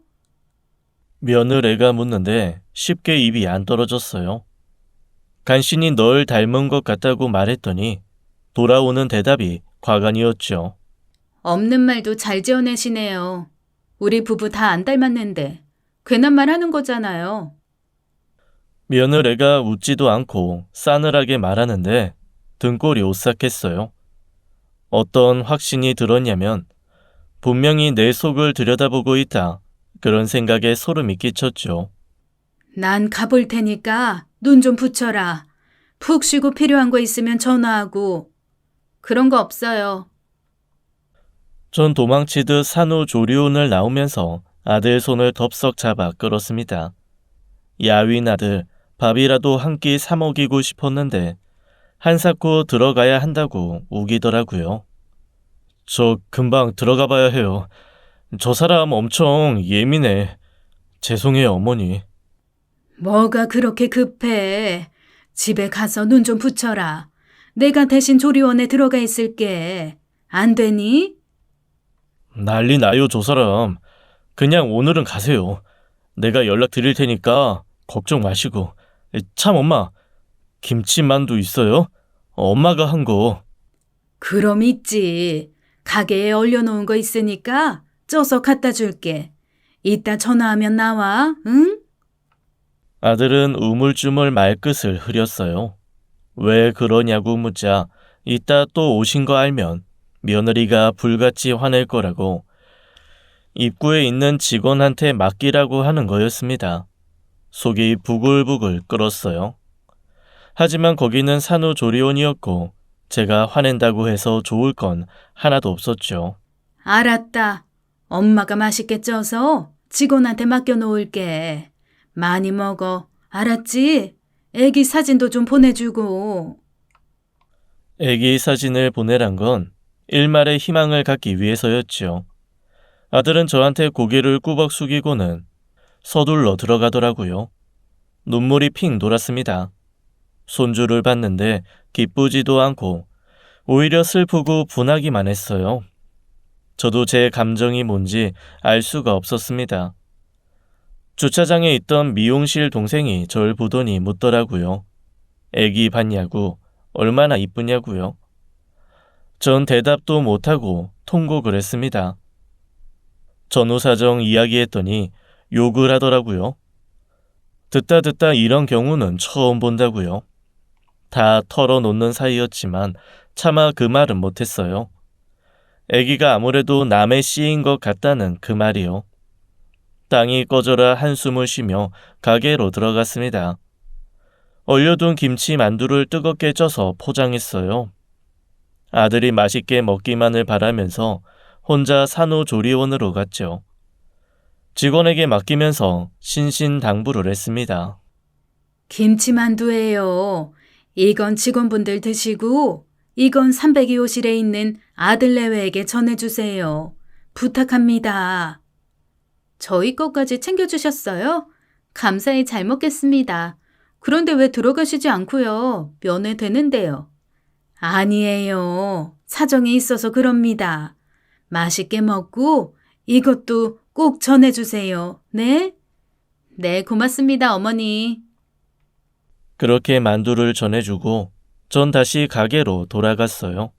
며느리가 묻는데 쉽게 입이 안 떨어졌어요. 간신히 널 닮은 것 같다고 말했더니 돌아오는 대답이 과간이었죠. 없는 말도 잘 지어내시네요. 우리 부부 다 안 닮았는데 괜한 말 하는 거잖아요. 며느리가 웃지도 않고 싸늘하게 말하는데 등골이 오싹했어요. 어떤 확신이 들었냐면 분명히 내 속을 들여다보고 있다. 그런 생각에 소름이 끼쳤죠. 난 가볼 테니까 눈 좀 붙여라. 푹 쉬고 필요한 거 있으면 전화하고. 그런 거 없어요. 전 도망치듯 산후조리원을 나오면서 아들 손을 덥석 잡아 끌었습니다. 야윈 아들, 밥이라도 한 끼 사 먹이고 싶었는데 한사코 들어가야 한다고 우기더라고요. 저 금방 들어가 봐야 해요. 저 사람 엄청 예민해. 죄송해요, 어머니. 뭐가 그렇게 급해. 집에 가서 눈 좀 붙여라. 내가 대신 조리원에 들어가 있을게. 안 되니? 난리 나요, 저 사람. 그냥 오늘은 가세요. 내가 연락 드릴 테니까 걱정 마시고. 참, 엄마. 김치만두 있어요? 엄마가 한 거. 그럼 있지. 가게에 얼려놓은 거 있으니까 쪄서 갖다 줄게. 이따 전화하면 나와, 응? 아들은 우물쭈물 말끝을 흐렸어요. 왜 그러냐고 묻자 이따 또 오신 거 알면 며느리가 불같이 화낼 거라고 입구에 있는 직원한테 맡기라고 하는 거였습니다. 속이 부글부글 끓었어요. 하지만 거기는 산후조리원이었고 제가 화낸다고 해서 좋을 건 하나도 없었죠. 알았다. 엄마가 맛있게 쪄서 직원한테 맡겨놓을게. 많이 먹어. 알았지? 애기 사진도 좀 보내주고. 애기 사진을 보내란 건 일말의 희망을 갖기 위해서였죠. 아들은 저한테 고개를 꾸벅 숙이고는 서둘러 들어가더라고요. 눈물이 핑 돌았습니다. 손주를 봤는데 기쁘지도 않고 오히려 슬프고 분하기만 했어요. 저도 제 감정이 뭔지 알 수가 없었습니다. 주차장에 있던 미용실 동생이 절 보더니 묻더라고요. 애기 봤냐고, 얼마나 이쁘냐고요. 전 대답도 못하고 통곡을 했습니다. 전후사정 이야기했더니 욕을 하더라고요. 듣다 이런 경우는 처음 본다고요. 다 털어놓는 사이였지만 차마 그 말은 못했어요. 애기가 아무래도 남의 씨인 것 같다는 그 말이요. 땅이 꺼져라 한숨을 쉬며 가게로 들어갔습니다. 얼려둔 김치 만두를 뜨겁게 쪄서 포장했어요. 아들이 맛있게 먹기만을 바라면서 혼자 산후조리원으로 갔죠. 직원에게 맡기면서 신신당부를 했습니다. 김치만두예요. 이건 직원분들 드시고 이건 302호실에 있는 아들 내외에게 전해주세요. 부탁합니다. 저희 것까지 챙겨주셨어요? 감사히 잘 먹겠습니다. 그런데 왜 들어가시지 않고요? 면회되는데요. 아니에요. 사정이 있어서 그럽니다. 맛있게 먹고 이것도 꼭 전해주세요. 네? 네, 고맙습니다, 어머니. 그렇게 만두를 전해주고 전 다시 가게로 돌아갔어요.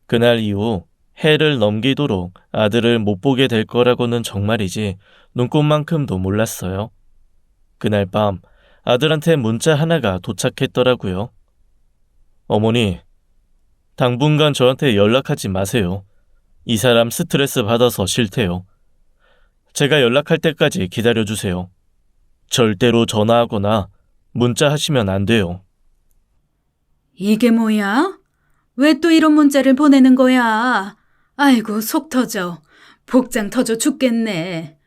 그날 이후 해를 넘기도록 아들을 못 보게 될 거라고는 정말이지 눈꼽만큼도 몰랐어요. 그날 밤 아들한테 문자 하나가 도착했더라고요. 어머니, 당분간 저한테 연락하지 마세요. 이 사람 스트레스 받아서 싫대요. 제가 연락할 때까지 기다려주세요. 절대로 전화하거나 문자 하시면 안 돼요. 이게 뭐야? 왜 또 이런 문자를 보내는 거야? 아이고, 속 터져. 복장 터져 죽겠네.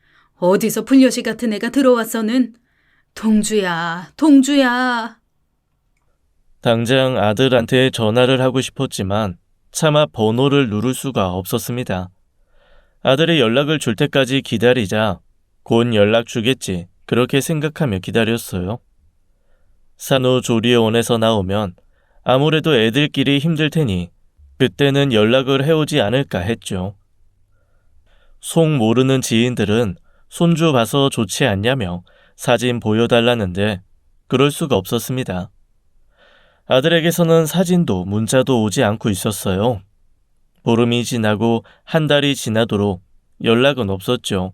어디서 불려시 같은 애가 들어와서는 동주야, 동주야. 당장 아들한테 전화를 하고 싶었지만 차마 번호를 누를 수가 없었습니다. 아들의 연락을 줄 때까지 기다리자 곧 연락 주겠지 그렇게 생각하며 기다렸어요. 산후조리원에서 나오면 아무래도 애들끼리 힘들 테니 그때는 연락을 해오지 않을까 했죠. 속 모르는 지인들은 손주 봐서 좋지 않냐며 사진 보여달라는데 그럴 수가 없었습니다. 아들에게서는 사진도 문자도 오지 않고 있었어요. 보름이 지나고 한 달이 지나도록 연락은 없었죠.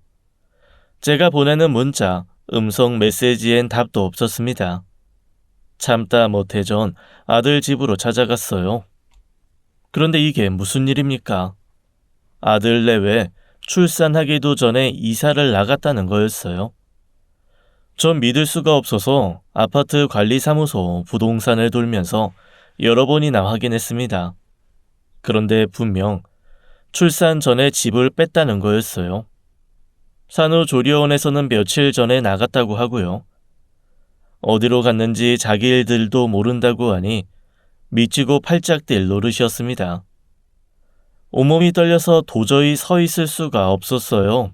제가 보내는 문자, 음성 메시지엔 답도 없었습니다. 참다 못해 전 아들 집으로 찾아갔어요. 그런데 이게 무슨 일입니까? 아들 내외 출산하기도 전에 이사를 나갔다는 거였어요. 전 믿을 수가 없어서 아파트 관리사무소 부동산을 돌면서 여러 번이나 확인했습니다. 그런데 분명 출산 전에 집을 뺐다는 거였어요. 산후조리원에서는 며칠 전에 나갔다고 하고요. 어디로 갔는지 자기 일들도 모른다고 하니 미치고 팔짝 뛸 노릇이었습니다. 온몸이 떨려서 도저히 서 있을 수가 없었어요.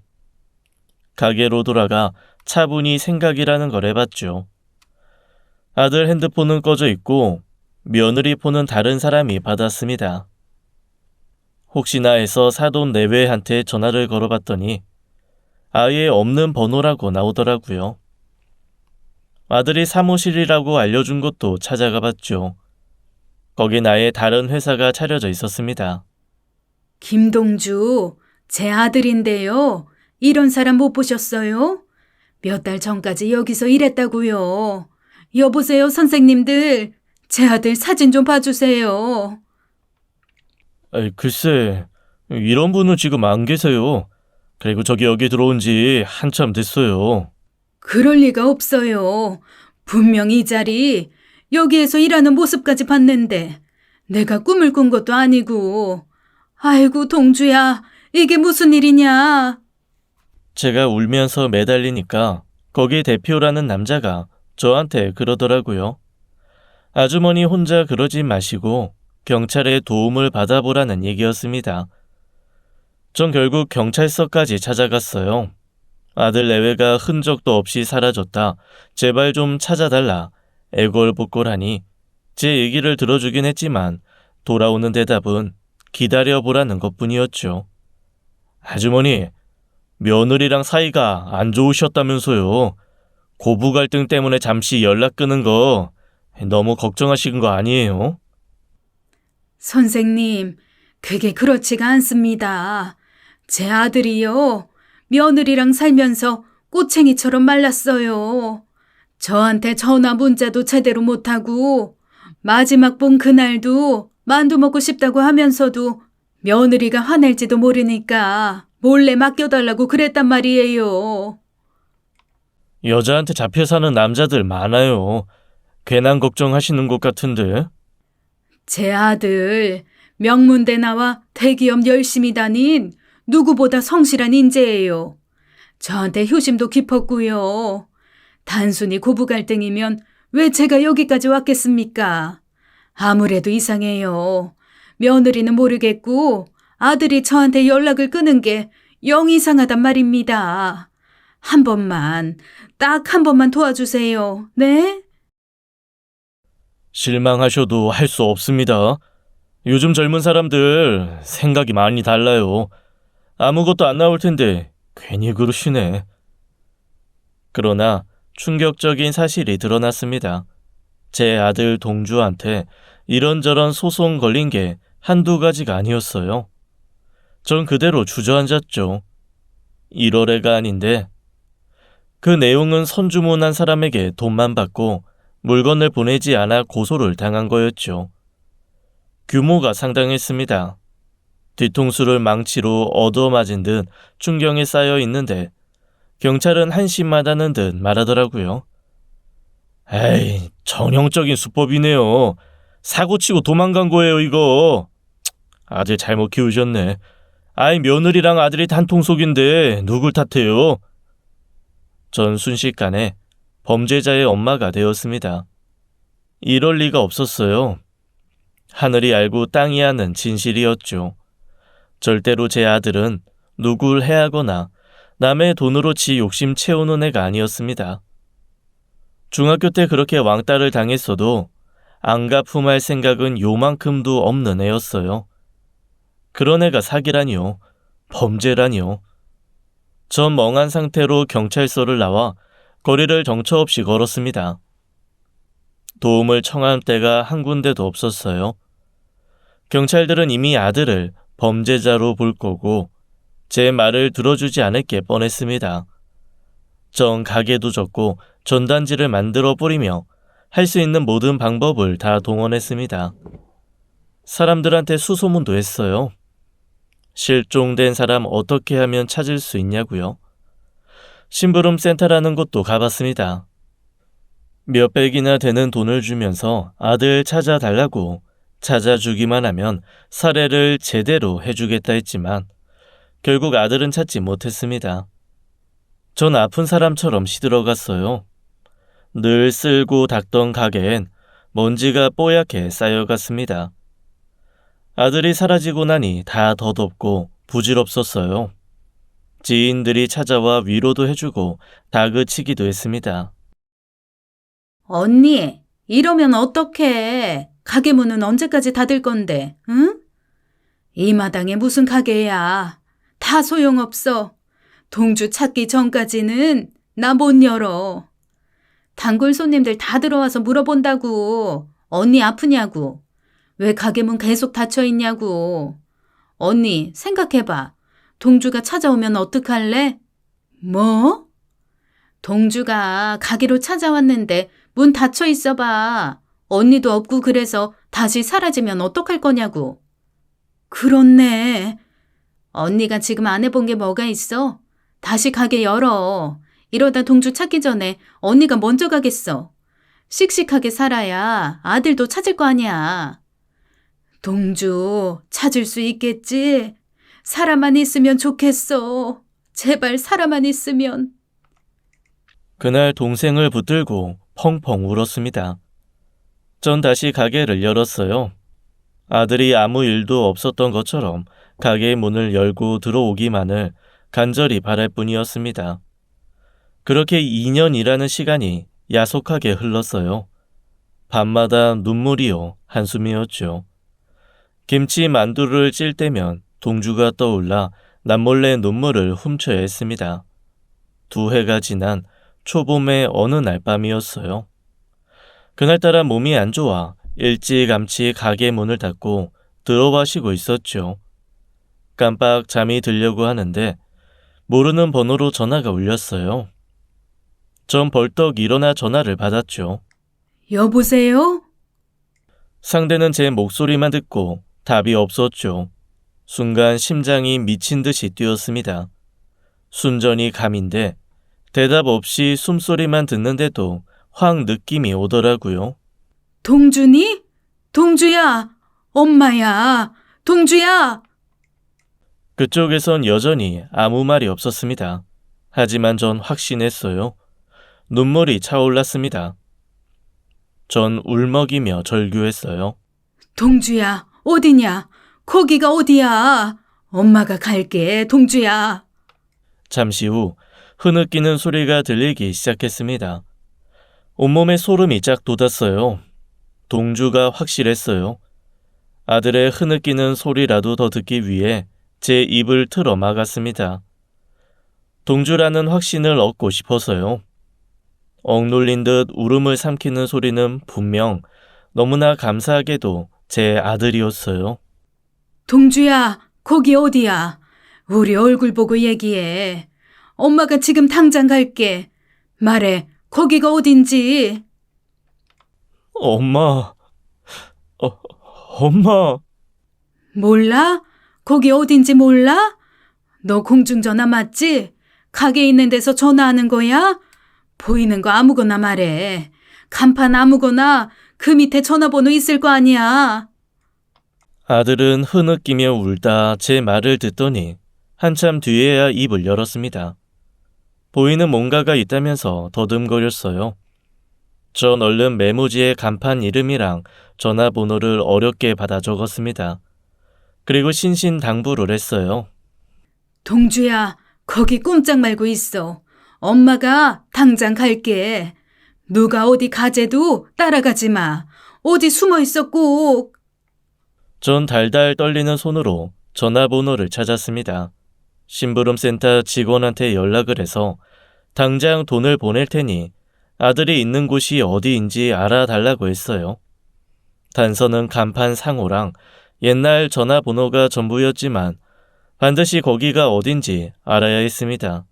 가게로 돌아가 차분히 생각이라는 걸 해봤죠. 아들 핸드폰은 꺼져 있고 며느리 폰은 다른 사람이 받았습니다. 혹시나 해서 사돈 내외한테 전화를 걸어봤더니 아예 없는 번호라고 나오더라고요. 아들이 사무실이라고 알려준 곳도 찾아가 봤죠. 거긴 아예 다른 회사가 차려져 있었습니다. 김동주, 제 아들인데요. 이런 사람 못 보셨어요? 몇 달 전까지 여기서 일했다고요. 여보세요, 선생님들. 제 아들 사진 좀 봐주세요. 글쎄, 이런 분은 지금 안 계세요. 그리고 저기 여기 들어온 지 한참 됐어요. 그럴 리가 없어요. 분명 이 자리 여기에서 일하는 모습까지 봤는데 내가 꿈을 꾼 것도 아니고. 아이고, 동주야, 이게 무슨 일이냐. 제가 울면서 매달리니까 거기 대표라는 남자가 저한테 그러더라고요. 아주머니 혼자 그러지 마시고 경찰의 도움을 받아보라는 얘기였습니다. 전 결국 경찰서까지 찾아갔어요. 아들 내외가 흔적도 없이 사라졌다. 제발 좀 찾아달라. 애걸복걸하니 제 얘기를 들어주긴 했지만 돌아오는 대답은 기다려보라는 것뿐이었죠. 아주머니, 며느리랑 사이가 안 좋으셨다면서요. 고부 갈등 때문에 잠시 연락 끊은 거 너무 걱정하시는 거 아니에요? 선생님, 그게 그렇지가 않습니다. 제 아들이요. 며느리랑 살면서 꼬챙이처럼 말랐어요. 저한테 전화 문자도 제대로 못하고 마지막 본 그날도 만두 먹고 싶다고 하면서도 며느리가 화낼지도 모르니까 몰래 맡겨달라고 그랬단 말이에요. 여자한테 잡혀 사는 남자들 많아요. 괜한 걱정하시는 것 같은데. 제 아들 명문대 나와 대기업 열심히 다닌 누구보다 성실한 인재예요. 저한테 효심도 깊었고요. 단순히 고부 갈등이면 왜 제가 여기까지 왔겠습니까? 아무래도 이상해요. 며느리는 모르겠고 아들이 저한테 연락을 끊은 게 영 이상하단 말입니다. 한 번만, 딱 한 번만 도와주세요. 네? 실망하셔도 할 수 없습니다. 요즘 젊은 사람들 생각이 많이 달라요. 아무것도 안 나올 텐데 괜히 그러시네. 그러나 충격적인 사실이 드러났습니다. 제 아들 동주한테 이런저런 소송 걸린 게 한두 가지가 아니었어요. 전 그대로 주저앉았죠. 1월애가 아닌데 그 내용은 선주문한 사람에게 돈만 받고 물건을 보내지 않아 고소를 당한 거였죠. 규모가 상당했습니다. 뒤통수를 망치로 얻어맞은 듯 충격이 쌓여 있는데 경찰은 한심하다는 듯 말하더라고요. 에이, 전형적인 수법이네요. 사고치고 도망간 거예요, 이거. 아들 잘못 키우셨네. 아이, 며느리랑 아들이 단통속인데 누굴 탓해요? 전 순식간에 범죄자의 엄마가 되었습니다. 이럴 리가 없었어요. 하늘이 알고 땅이 아는 진실이었죠. 절대로 제 아들은 누굴 해하거나 남의 돈으로 지 욕심 채우는 애가 아니었습니다. 중학교 때 그렇게 왕따를 당했어도 안 갚음할 생각은 요만큼도 없는 애였어요. 그런 애가 사기라니요. 범죄라니요. 전 멍한 상태로 경찰서를 나와 거리를 정처 없이 걸었습니다. 도움을 청할 데가 한 군데도 없었어요. 경찰들은 이미 아들을 범죄자로 볼 거고 제 말을 들어주지 않을 게 뻔했습니다. 전 가게도 접고 전단지를 만들어 뿌리며 할 수 있는 모든 방법을 다 동원했습니다. 사람들한테 수소문도 했어요. 실종된 사람 어떻게 하면 찾을 수 있냐고요. 심부름 센터라는 곳도 가봤습니다. 몇백이나 되는 돈을 주면서 아들 찾아달라고 찾아주기만 하면 살해를 제대로 해주겠다 했지만 결국 아들은 찾지 못했습니다. 전 아픈 사람처럼 시들어갔어요. 늘 쓸고 닦던 가게엔 먼지가 뽀얗게 쌓여갔습니다. 아들이 사라지고 나니 다 덧없고 부질없었어요. 지인들이 찾아와 위로도 해주고 다그치기도 했습니다. 언니, 이러면 어떡해? 가게 문은 언제까지 닫을 건데, 응? 이 마당에 무슨 가게야. 다 소용없어. 동주 찾기 전까지는 나 못 열어. 단골 손님들 다 들어와서 물어본다고. 언니 아프냐고. 왜 가게 문 계속 닫혀 있냐고. 언니, 생각해봐. 동주가 찾아오면 어떡할래? 뭐? 동주가 가게로 찾아왔는데 문 닫혀 있어봐. 언니도 없고 그래서 다시 사라지면 어떡할 거냐고. 그렇네. 언니가 지금 안 해본 게 뭐가 있어? 다시 가게 열어. 이러다 동주 찾기 전에 언니가 먼저 가겠어. 씩씩하게 살아야 아들도 찾을 거 아니야. 동주 찾을 수 있겠지? 사람만 있으면 좋겠어. 제발 사람만 있으면. 그날 동생을 붙들고 펑펑 울었습니다. 전 다시 가게를 열었어요. 아들이 아무 일도 없었던 것처럼 가게의 문을 열고 들어오기만을 간절히 바랄 뿐이었습니다. 그렇게 2년이라는 시간이 야속하게 흘렀어요. 밤마다 눈물이요, 한숨이었죠. 김치 만두를 찔 때면 동주가 떠올라 남몰래 눈물을 훔쳐야 했습니다. 2해가 지난 초봄의 어느 날 밤이었어요. 그날따라 몸이 안 좋아 일찌감치 가게 문을 닫고 들어와 쉬고 있었죠. 깜빡 잠이 들려고 하는데 모르는 번호로 전화가 울렸어요. 전 벌떡 일어나 전화를 받았죠. 여보세요? 상대는 제 목소리만 듣고 답이 없었죠. 순간 심장이 미친 듯이 뛰었습니다. 순전히 감인데 대답 없이 숨소리만 듣는데도 확 느낌이 오더라고요. 동준이? 동주야! 엄마야! 동주야! 그쪽에선 여전히 아무 말이 없었습니다. 하지만 전 확신했어요. 눈물이 차올랐습니다. 전 울먹이며 절규했어요. 동주야, 어디냐? 거기가 어디야? 엄마가 갈게, 동주야. 잠시 후 흐느끼는 소리가 들리기 시작했습니다. 온몸에 소름이 쫙 돋았어요. 동주가 확실했어요. 아들의 흐느끼는 소리라도 더 듣기 위해 제 입을 틀어 막았습니다. 동주라는 확신을 얻고 싶어서요. 억눌린 듯 울음을 삼키는 소리는 분명 너무나 감사하게도 제 아들이었어요. 동주야, 거기 어디야? 우리 얼굴 보고 얘기해. 엄마가 지금 당장 갈게. 말해, 거기가 어딘지. 엄마, 엄마. 몰라? 거기 어딘지 몰라? 너 공중전화 맞지? 가게 있는 데서 전화하는 거야? 보이는 거 아무거나 말해. 간판 아무거나 그 밑에 전화번호 있을 거 아니야. 아들은 흐느끼며 울다 제 말을 듣더니 한참 뒤에야 입을 열었습니다. 보이는 뭔가가 있다면서 더듬거렸어요. 전 얼른 메모지에 간판 이름이랑 전화번호를 어렵게 받아 적었습니다. 그리고 신신당부를 했어요. 동주야, 거기 꼼짝 말고 있어. 엄마가 당장 갈게. 누가 어디 가재도 따라가지 마. 어디 숨어 있어 꼭. 전 달달 떨리는 손으로 전화번호를 찾았습니다. 심부름센터 직원한테 연락을 해서 당장 돈을 보낼 테니 아들이 있는 곳이 어디인지 알아달라고 했어요. 단서는 간판 상호랑 옛날 전화번호가 전부였지만 반드시 거기가 어딘지 알아야 했습니다.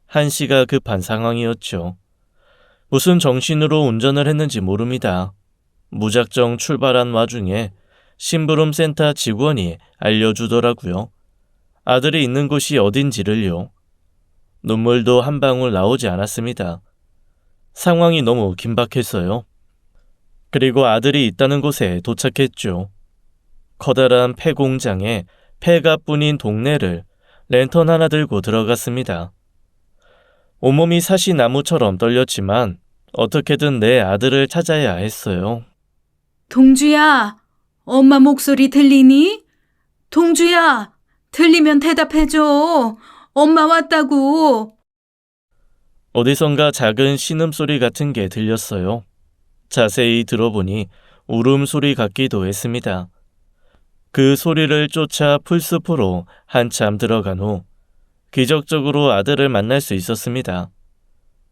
한시가 급한 상황이었죠. 무슨 정신으로 운전을 했는지 모릅니다. 무작정 출발한 와중에 심부름센터 직원이 알려주더라고요. 아들이 있는 곳이 어딘지를요. 눈물도 한 방울 나오지 않았습니다. 상황이 너무 긴박했어요. 그리고 아들이 있다는 곳에 도착했죠. 커다란 폐공장에 폐가 뿐인 동네를 랜턴 하나 들고 들어갔습니다. 온몸이 사시나무처럼 떨렸지만 어떻게든 내 아들을 찾아야 했어요. 동주야, 엄마 목소리 들리니? 동주야, 들리면 대답해줘. 엄마 왔다고. 어디선가 작은 신음소리 같은 게 들렸어요. 자세히 들어보니 울음소리 같기도 했습니다. 그 소리를 쫓아 풀숲으로 한참 들어간 후 기적적으로 아들을 만날 수 있었습니다.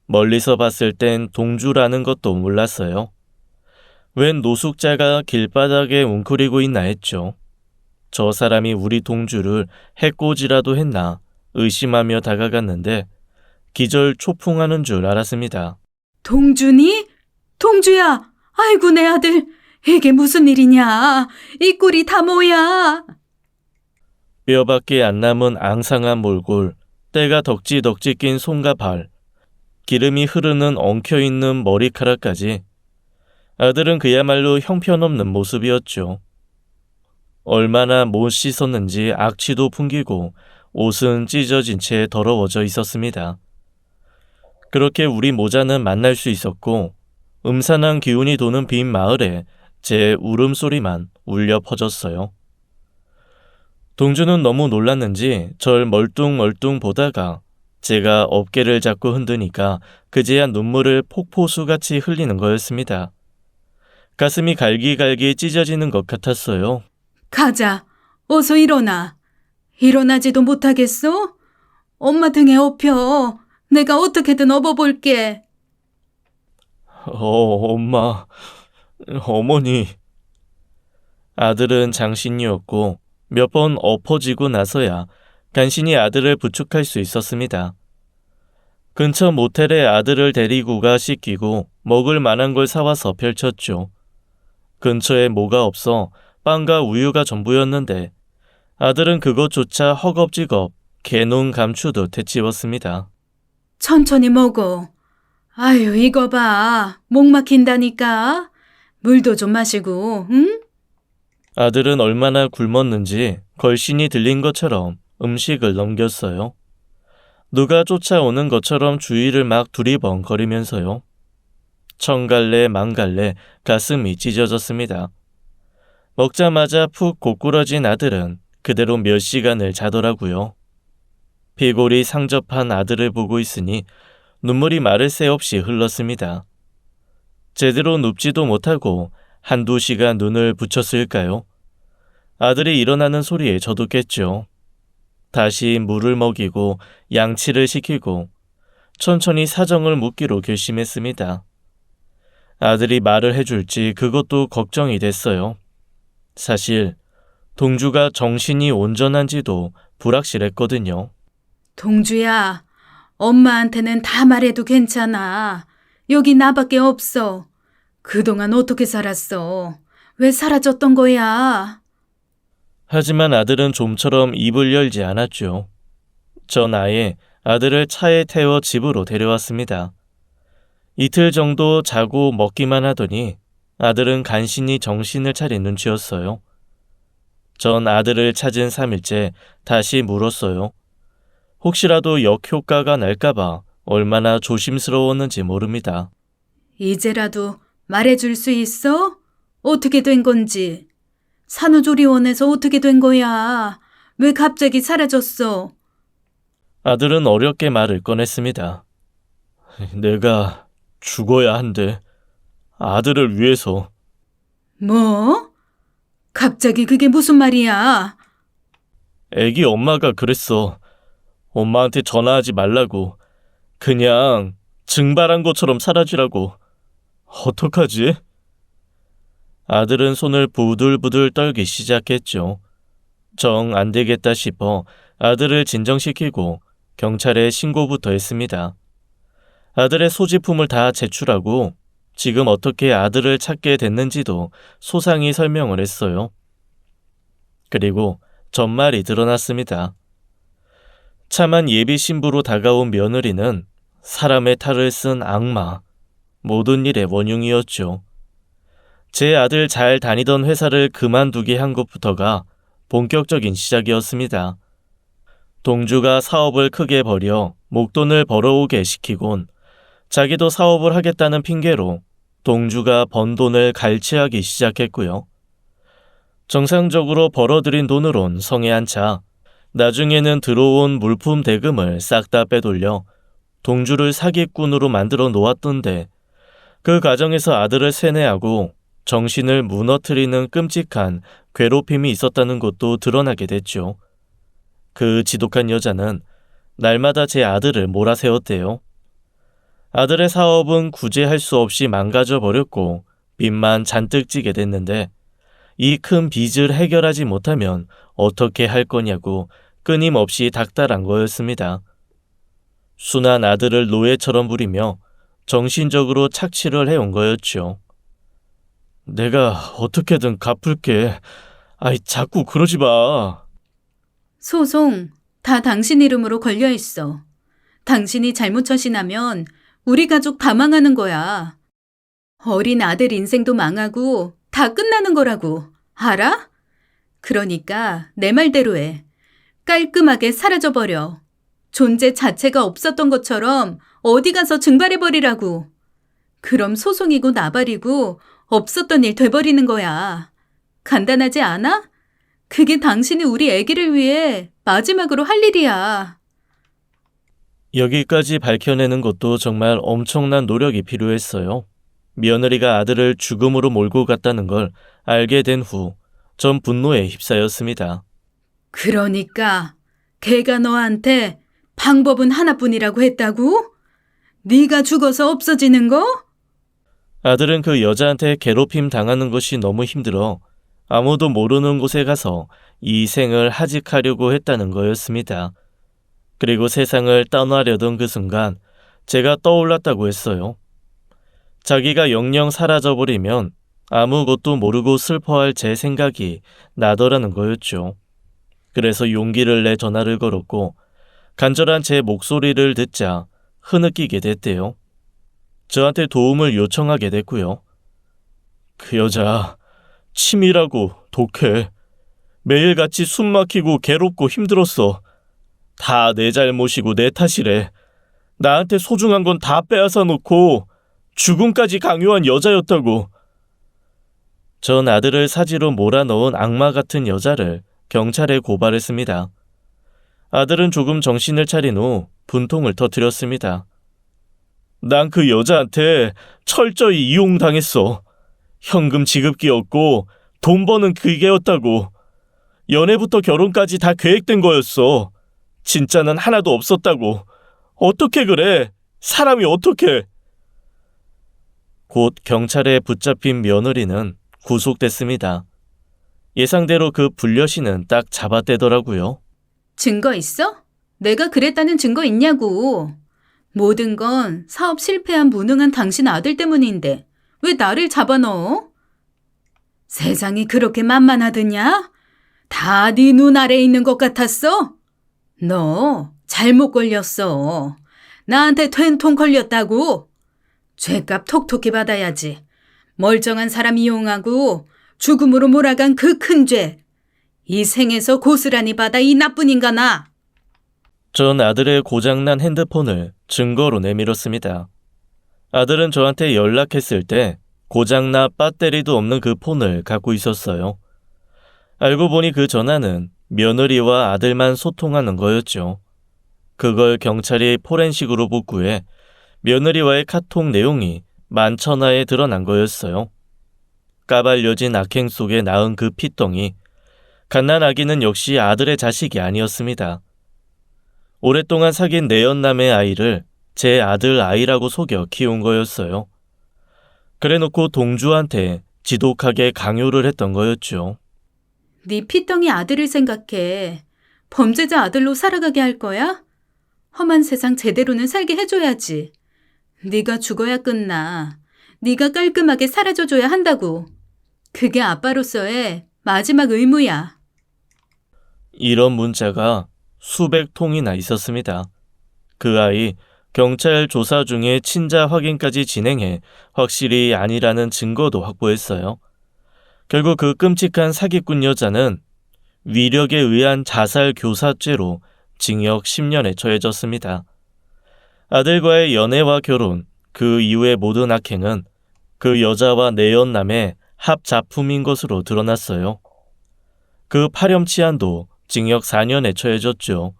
멀리서 봤을 땐 동주라는 것도 몰랐어요. 웬 노숙자가 길바닥에 웅크리고 있나 했죠. 저 사람이 우리 동주를 해코지라도 했나 의심하며 다가갔는데 기절 초풍하는 줄 알았습니다. 동주니? 동주야, 아이고 내 아들. 이게 무슨 일이냐? 이 꼴이 다 뭐야? 뼈밖에 안 남은 앙상한 몰골, 때가 덕지덕지 낀 손과 발, 기름이 흐르는 엉켜있는 머리카락까지 아들은 그야말로 형편없는 모습이었죠. 얼마나 못 씻었는지 악취도 풍기고 옷은 찢어진 채 더러워져 있었습니다. 그렇게 우리 모자는 만날 수 있었고 음산한 기운이 도는 빈 마을에 제 울음소리만 울려 퍼졌어요. 동주는 너무 놀랐는지 절 멀뚱멀뚱 보다가 제가 어깨를 잡고 흔드니까 그제야 눈물을 폭포수같이 흘리는 거였습니다. 가슴이 갈기갈기 찢어지는 것 같았어요. 가자. 어서 일어나. 일어나지도 못하겠어? 엄마 등에 업혀. 내가 어떻게든 업어볼게. 엄마, 어머니. 아들은 장신이었고 몇 번 엎어지고 나서야 간신히 아들을 부축할 수 있었습니다. 근처 모텔에 아들을 데리고 가 씻기고 먹을 만한 걸 사와서 펼쳤죠. 근처에 뭐가 없어 빵과 우유가 전부였는데 아들은 그것조차 허겁지겁 개눈 감추듯 해치웠습니다. 천천히 먹어. 아유, 이거 봐. 목 막힌다니까. 물도 좀 마시고, 응? 아들은 얼마나 굶었는지 걸신이 들린 것처럼 음식을 넘겼어요. 누가 쫓아오는 것처럼 주위를 막 두리번거리면서요. 천갈래 만갈래 가슴이 찢어졌습니다. 먹자마자 푹 고꾸러진 아들은 그대로 몇 시간을 자더라고요. 피골이 상접한 아들을 보고 있으니 눈물이 마를 새 없이 흘렀습니다. 제대로 눕지도 못하고 한두 시간 눈을 붙였을까요? 아들이 일어나는 소리에 저도 깼죠. 다시 물을 먹이고 양치를 시키고 천천히 사정을 묻기로 결심했습니다. 아들이 말을 해줄지 그것도 걱정이 됐어요. 사실 동주가 정신이 온전한지도 불확실했거든요. 동주야, 엄마한테는 다 말해도 괜찮아. 여기 나밖에 없어. 그동안 어떻게 살았어? 왜 사라졌던 거야? 하지만 아들은 좀처럼 입을 열지 않았죠. 전 아예 아들을 차에 태워 집으로 데려왔습니다. 이틀 정도 자고 먹기만 하더니 아들은 간신히 정신을 차린 눈치였어요. 전 아들을 찾은 3일째 다시 물었어요. 혹시라도 역효과가 날까봐 얼마나 조심스러웠는지 모릅니다. 이제라도 말해줄 수 있어? 어떻게 된 건지. 산후조리원에서 어떻게 된 거야? 왜 갑자기 사라졌어? 아들은 어렵게 말을 꺼냈습니다. 내가 죽어야 한대. 아들을 위해서. 뭐? 갑자기 그게 무슨 말이야? 애기 엄마가 그랬어. 엄마한테 전화하지 말라고. 그냥 증발한 것처럼 사라지라고. 어떡하지? 아들은 손을 부들부들 떨기 시작했죠. 정 안 되겠다 싶어 아들을 진정시키고 경찰에 신고부터 했습니다. 아들의 소지품을 다 제출하고 지금 어떻게 아들을 찾게 됐는지도 소상히 설명을 했어요. 그리고 전말이 드러났습니다. 차만 예비 신부로 다가온 며느리는 사람의 탈을 쓴 악마, 모든 일의 원흉이었죠. 제 아들 잘 다니던 회사를 그만두게 한 것부터가 본격적인 시작이었습니다. 동주가 사업을 크게 벌여 목돈을 벌어오게 시키곤 자기도 사업을 하겠다는 핑계로 동주가 번 돈을 갈취하기 시작했고요. 정상적으로 벌어들인 돈으론 성에 안 차 나중에는 들어온 물품 대금을 싹 다 빼돌려 동주를 사기꾼으로 만들어 놓았던데 그 과정에서 아들을 세뇌하고 정신을 무너뜨리는 끔찍한 괴롭힘이 있었다는 것도 드러나게 됐죠. 그 지독한 여자는 날마다 제 아들을 몰아세웠대요. 아들의 사업은 구제할 수 없이 망가져 버렸고 빚만 잔뜩 지게 됐는데 이 큰 빚을 해결하지 못하면 어떻게 할 거냐고 끊임없이 닥달한 거였습니다. 순한 아들을 노예처럼 부리며 정신적으로 착취를 해온 거였죠. 내가 어떻게든 갚을게. 아이, 자꾸 그러지 마. 소송 다 당신 이름으로 걸려 있어. 당신이 잘못 처신하면 우리 가족 다 망하는 거야. 어린 아들 인생도 망하고 다 끝나는 거라고. 알아? 그러니까 내 말대로 해. 깔끔하게 사라져버려. 존재 자체가 없었던 것처럼 어디 가서 증발해버리라고. 그럼 소송이고 나발이고 없었던 일 돼버리는 거야. 간단하지 않아? 그게 당신이 우리 애기를 위해 마지막으로 할 일이야. 여기까지 밝혀내는 것도 정말 엄청난 노력이 필요했어요. 며느리가 아들을 죽음으로 몰고 갔다는 걸 알게 된 후 전 분노에 휩싸였습니다. 그러니까 걔가 너한테 방법은 하나뿐이라고 했다고? 네가 죽어서 없어지는 거? 아들은 그 여자한테 괴롭힘 당하는 것이 너무 힘들어 아무도 모르는 곳에 가서 이 생을 하직하려고 했다는 거였습니다. 그리고 세상을 떠나려던 그 순간 제가 떠올랐다고 했어요. 자기가 영영 사라져버리면 아무것도 모르고 슬퍼할 제 생각이 나더라는 거였죠. 그래서 용기를 내 전화를 걸었고 간절한 제 목소리를 듣자 흐느끼게 됐대요. 저한테 도움을 요청하게 됐고요. 그 여자 치밀하고 독해. 매일같이 숨 막히고 괴롭고 힘들었어. 다 내 잘못이고 내 탓이래. 나한테 소중한 건 다 빼앗아 놓고 죽음까지 강요한 여자였다고. 전 아들을 사지로 몰아넣은 악마 같은 여자를 경찰에 고발했습니다. 아들은 조금 정신을 차린 후 분통을 터뜨렸습니다. 난 그 여자한테 철저히 이용당했어. 현금 지급기였고 돈 버는 기계였다고. 연애부터 결혼까지 다 계획된 거였어. 진짜는 하나도 없었다고. 어떻게 그래? 사람이 어떻게? 곧 경찰에 붙잡힌 며느리는 구속됐습니다. 예상대로 그 불려시는 딱 잡아떼더라고요. 증거 있어? 내가 그랬다는 증거 있냐고. 모든 건 사업 실패한 무능한 당신 아들 때문인데 왜 나를 잡아넣어? 세상이 그렇게 만만하더냐? 다 네 눈 아래에 있는 것 같았어? 너 잘못 걸렸어. 나한테 된통 걸렸다고. 죗값 톡톡히 받아야지. 멀쩡한 사람 이용하고 죽음으로 몰아간 그 큰 죄. 이 생에서 고스란히 받아 이 나쁜 인간아. 전 아들의 고장난 핸드폰을 증거로 내밀었습니다. 아들은 저한테 연락했을 때 고장나 배터리도 없는 그 폰을 갖고 있었어요. 알고 보니 그 전화는 며느리와 아들만 소통하는 거였죠. 그걸 경찰이 포렌식으로 복구해 며느리와의 카톡 내용이 만천하에 드러난 거였어요. 까발려진 악행 속에 낳은 그 피덩이, 갓난 아기는 역시 아들의 자식이 아니었습니다. 오랫동안 사귄 내연남의 아이를 제 아들 아이라고 속여 키운 거였어요. 그래놓고 동주한테 지독하게 강요를 했던 거였죠. 네 피덩이 아들을 생각해. 범죄자 아들로 살아가게 할 거야? 험한 세상 제대로는 살게 해줘야지. 네가 죽어야 끝나. 네가 깔끔하게 사라져줘야 한다고. 그게 아빠로서의 마지막 의무야. 이런 문자가 수백 통이나 있었습니다. 그 아이 경찰 조사 중에 친자 확인까지 진행해 확실히 아니라는 증거도 확보했어요. 결국 그 끔찍한 사기꾼 여자는 위력에 의한 자살 교사죄로 징역 10년에 처해졌습니다. 아들과의 연애와 결혼, 그 이후의 모든 악행은 그 여자와 내연남의 합작품인 것으로 드러났어요. 그 파렴치한도 징역 4년에 처해졌죠.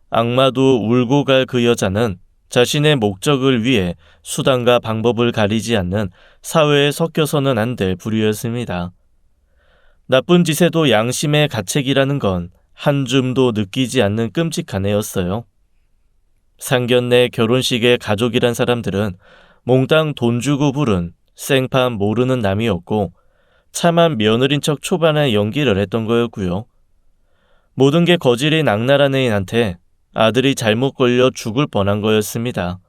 악마도 울고 갈 그 여자는 자신의 목적을 위해 수단과 방법을 가리지 않는 사회에 섞여서는 안 될 부류였습니다. 나쁜 짓에도 양심의 가책이라는 건 한 줌도 느끼지 않는 끔찍한 애였어요. 상견례 결혼식의 가족이란 사람들은 몽땅 돈 주고 부른 생판 모르는 남이었고 참한 며느린 척 초반에 연기를 했던 거였고요. 모든 게 거질인 악랄한 애인한테 아들이 잘못 걸려 죽을 뻔한 거였습니다.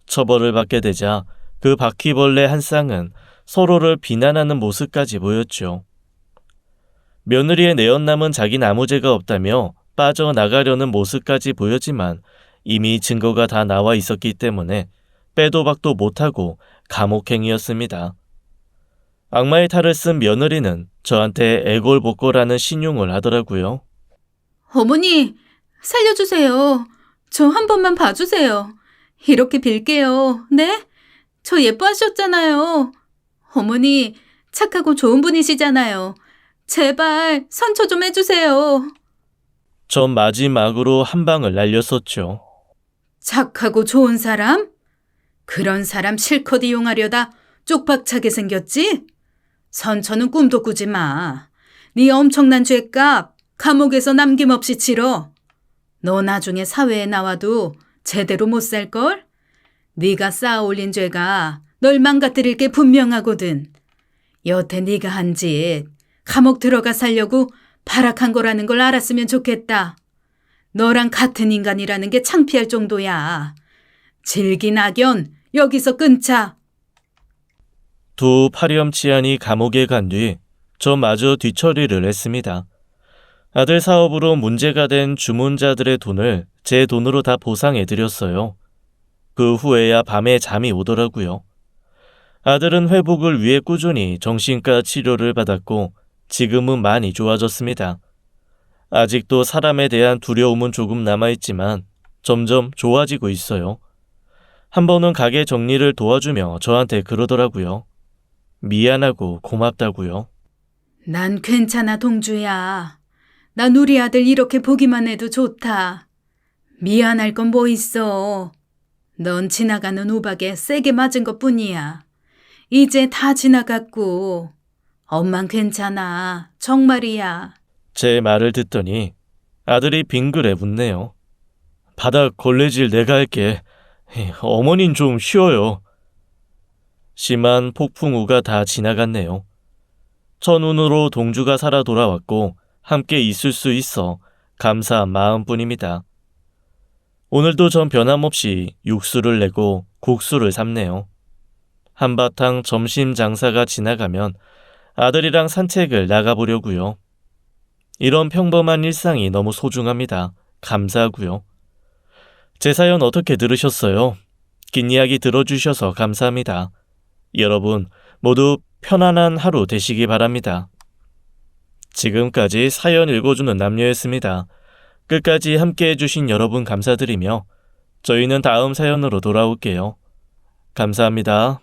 처벌을 받게 되자 그 바퀴벌레 한 쌍은 서로를 비난하는 모습까지 보였죠. 며느리의 내연남은 자기는 아무 죄가 없다며 빠져나가려는 모습까지 보였지만 이미 증거가 다 나와 있었기 때문에 빼도 박도 못하고 감옥행이었습니다. 악마의 탈을 쓴 며느리는 저한테 애골복골하는 신용을 하더라고요. 어머니, 살려주세요. 저 한 번만 봐주세요. 이렇게 빌게요. 네? 저 예뻐하셨잖아요. 어머니, 착하고 좋은 분이시잖아요. 제발 선처 좀 해주세요. 전 마지막으로 한 방을 날렸었죠. 착하고 좋은 사람? 그런 사람 실컷 이용하려다 쪽박차게 생겼지? 선처는 꿈도 꾸지 마. 네 엄청난 죄값 감옥에서 남김없이 치러. 너 나중에 사회에 나와도 제대로 못 살걸? 네가 쌓아 올린 죄가 널 망가뜨릴 게 분명하거든. 여태 네가 한 짓 감옥 들어가 살려고 발악한 거라는 걸 알았으면 좋겠다. 너랑 같은 인간이라는 게 창피할 정도야. 질긴 악연 여기서 끊자. 두 파렴치한이 감옥에 간 뒤 저마저 뒤처리를 했습니다. 아들 사업으로 문제가 된 주문자들의 돈을 제 돈으로 다 보상해드렸어요. 그 후에야 밤에 잠이 오더라고요. 아들은 회복을 위해 꾸준히 정신과 치료를 받았고 지금은 많이 좋아졌습니다. 아직도 사람에 대한 두려움은 조금 남아있지만 점점 좋아지고 있어요. 한 번은 가게 정리를 도와주며 저한테 그러더라고요. 미안하고 고맙다고요. 난 괜찮아, 동주야. 난 우리 아들 이렇게 보기만 해도 좋다. 미안할 건 뭐 있어. 넌 지나가는 우박에 세게 맞은 것뿐이야. 이제 다 지나갔고 엄만 괜찮아. 정말이야. 제 말을 듣더니 아들이 빙그레 웃네요. 바닥 걸레질 내가 할게. 어머닌 좀 쉬어요. 심한 폭풍우가 다 지나갔네요. 첫눈으로 동주가 살아 돌아왔고 함께 있을 수 있어 감사한 마음뿐입니다. 오늘도 전 변함없이 육수를 내고 국수를 삶네요. 한바탕 점심 장사가 지나가면 아들이랑 산책을 나가보려고요. 이런 평범한 일상이 너무 소중합니다. 감사하고요. 제 사연 어떻게 들으셨어요? 긴 이야기 들어주셔서 감사합니다. 여러분 모두 편안한 하루 되시기 바랍니다. 지금까지 사연 읽어주는 남녀였습니다. 끝까지 함께 해주신 여러분 감사드리며 저희는 다음 사연으로 돌아올게요. 감사합니다.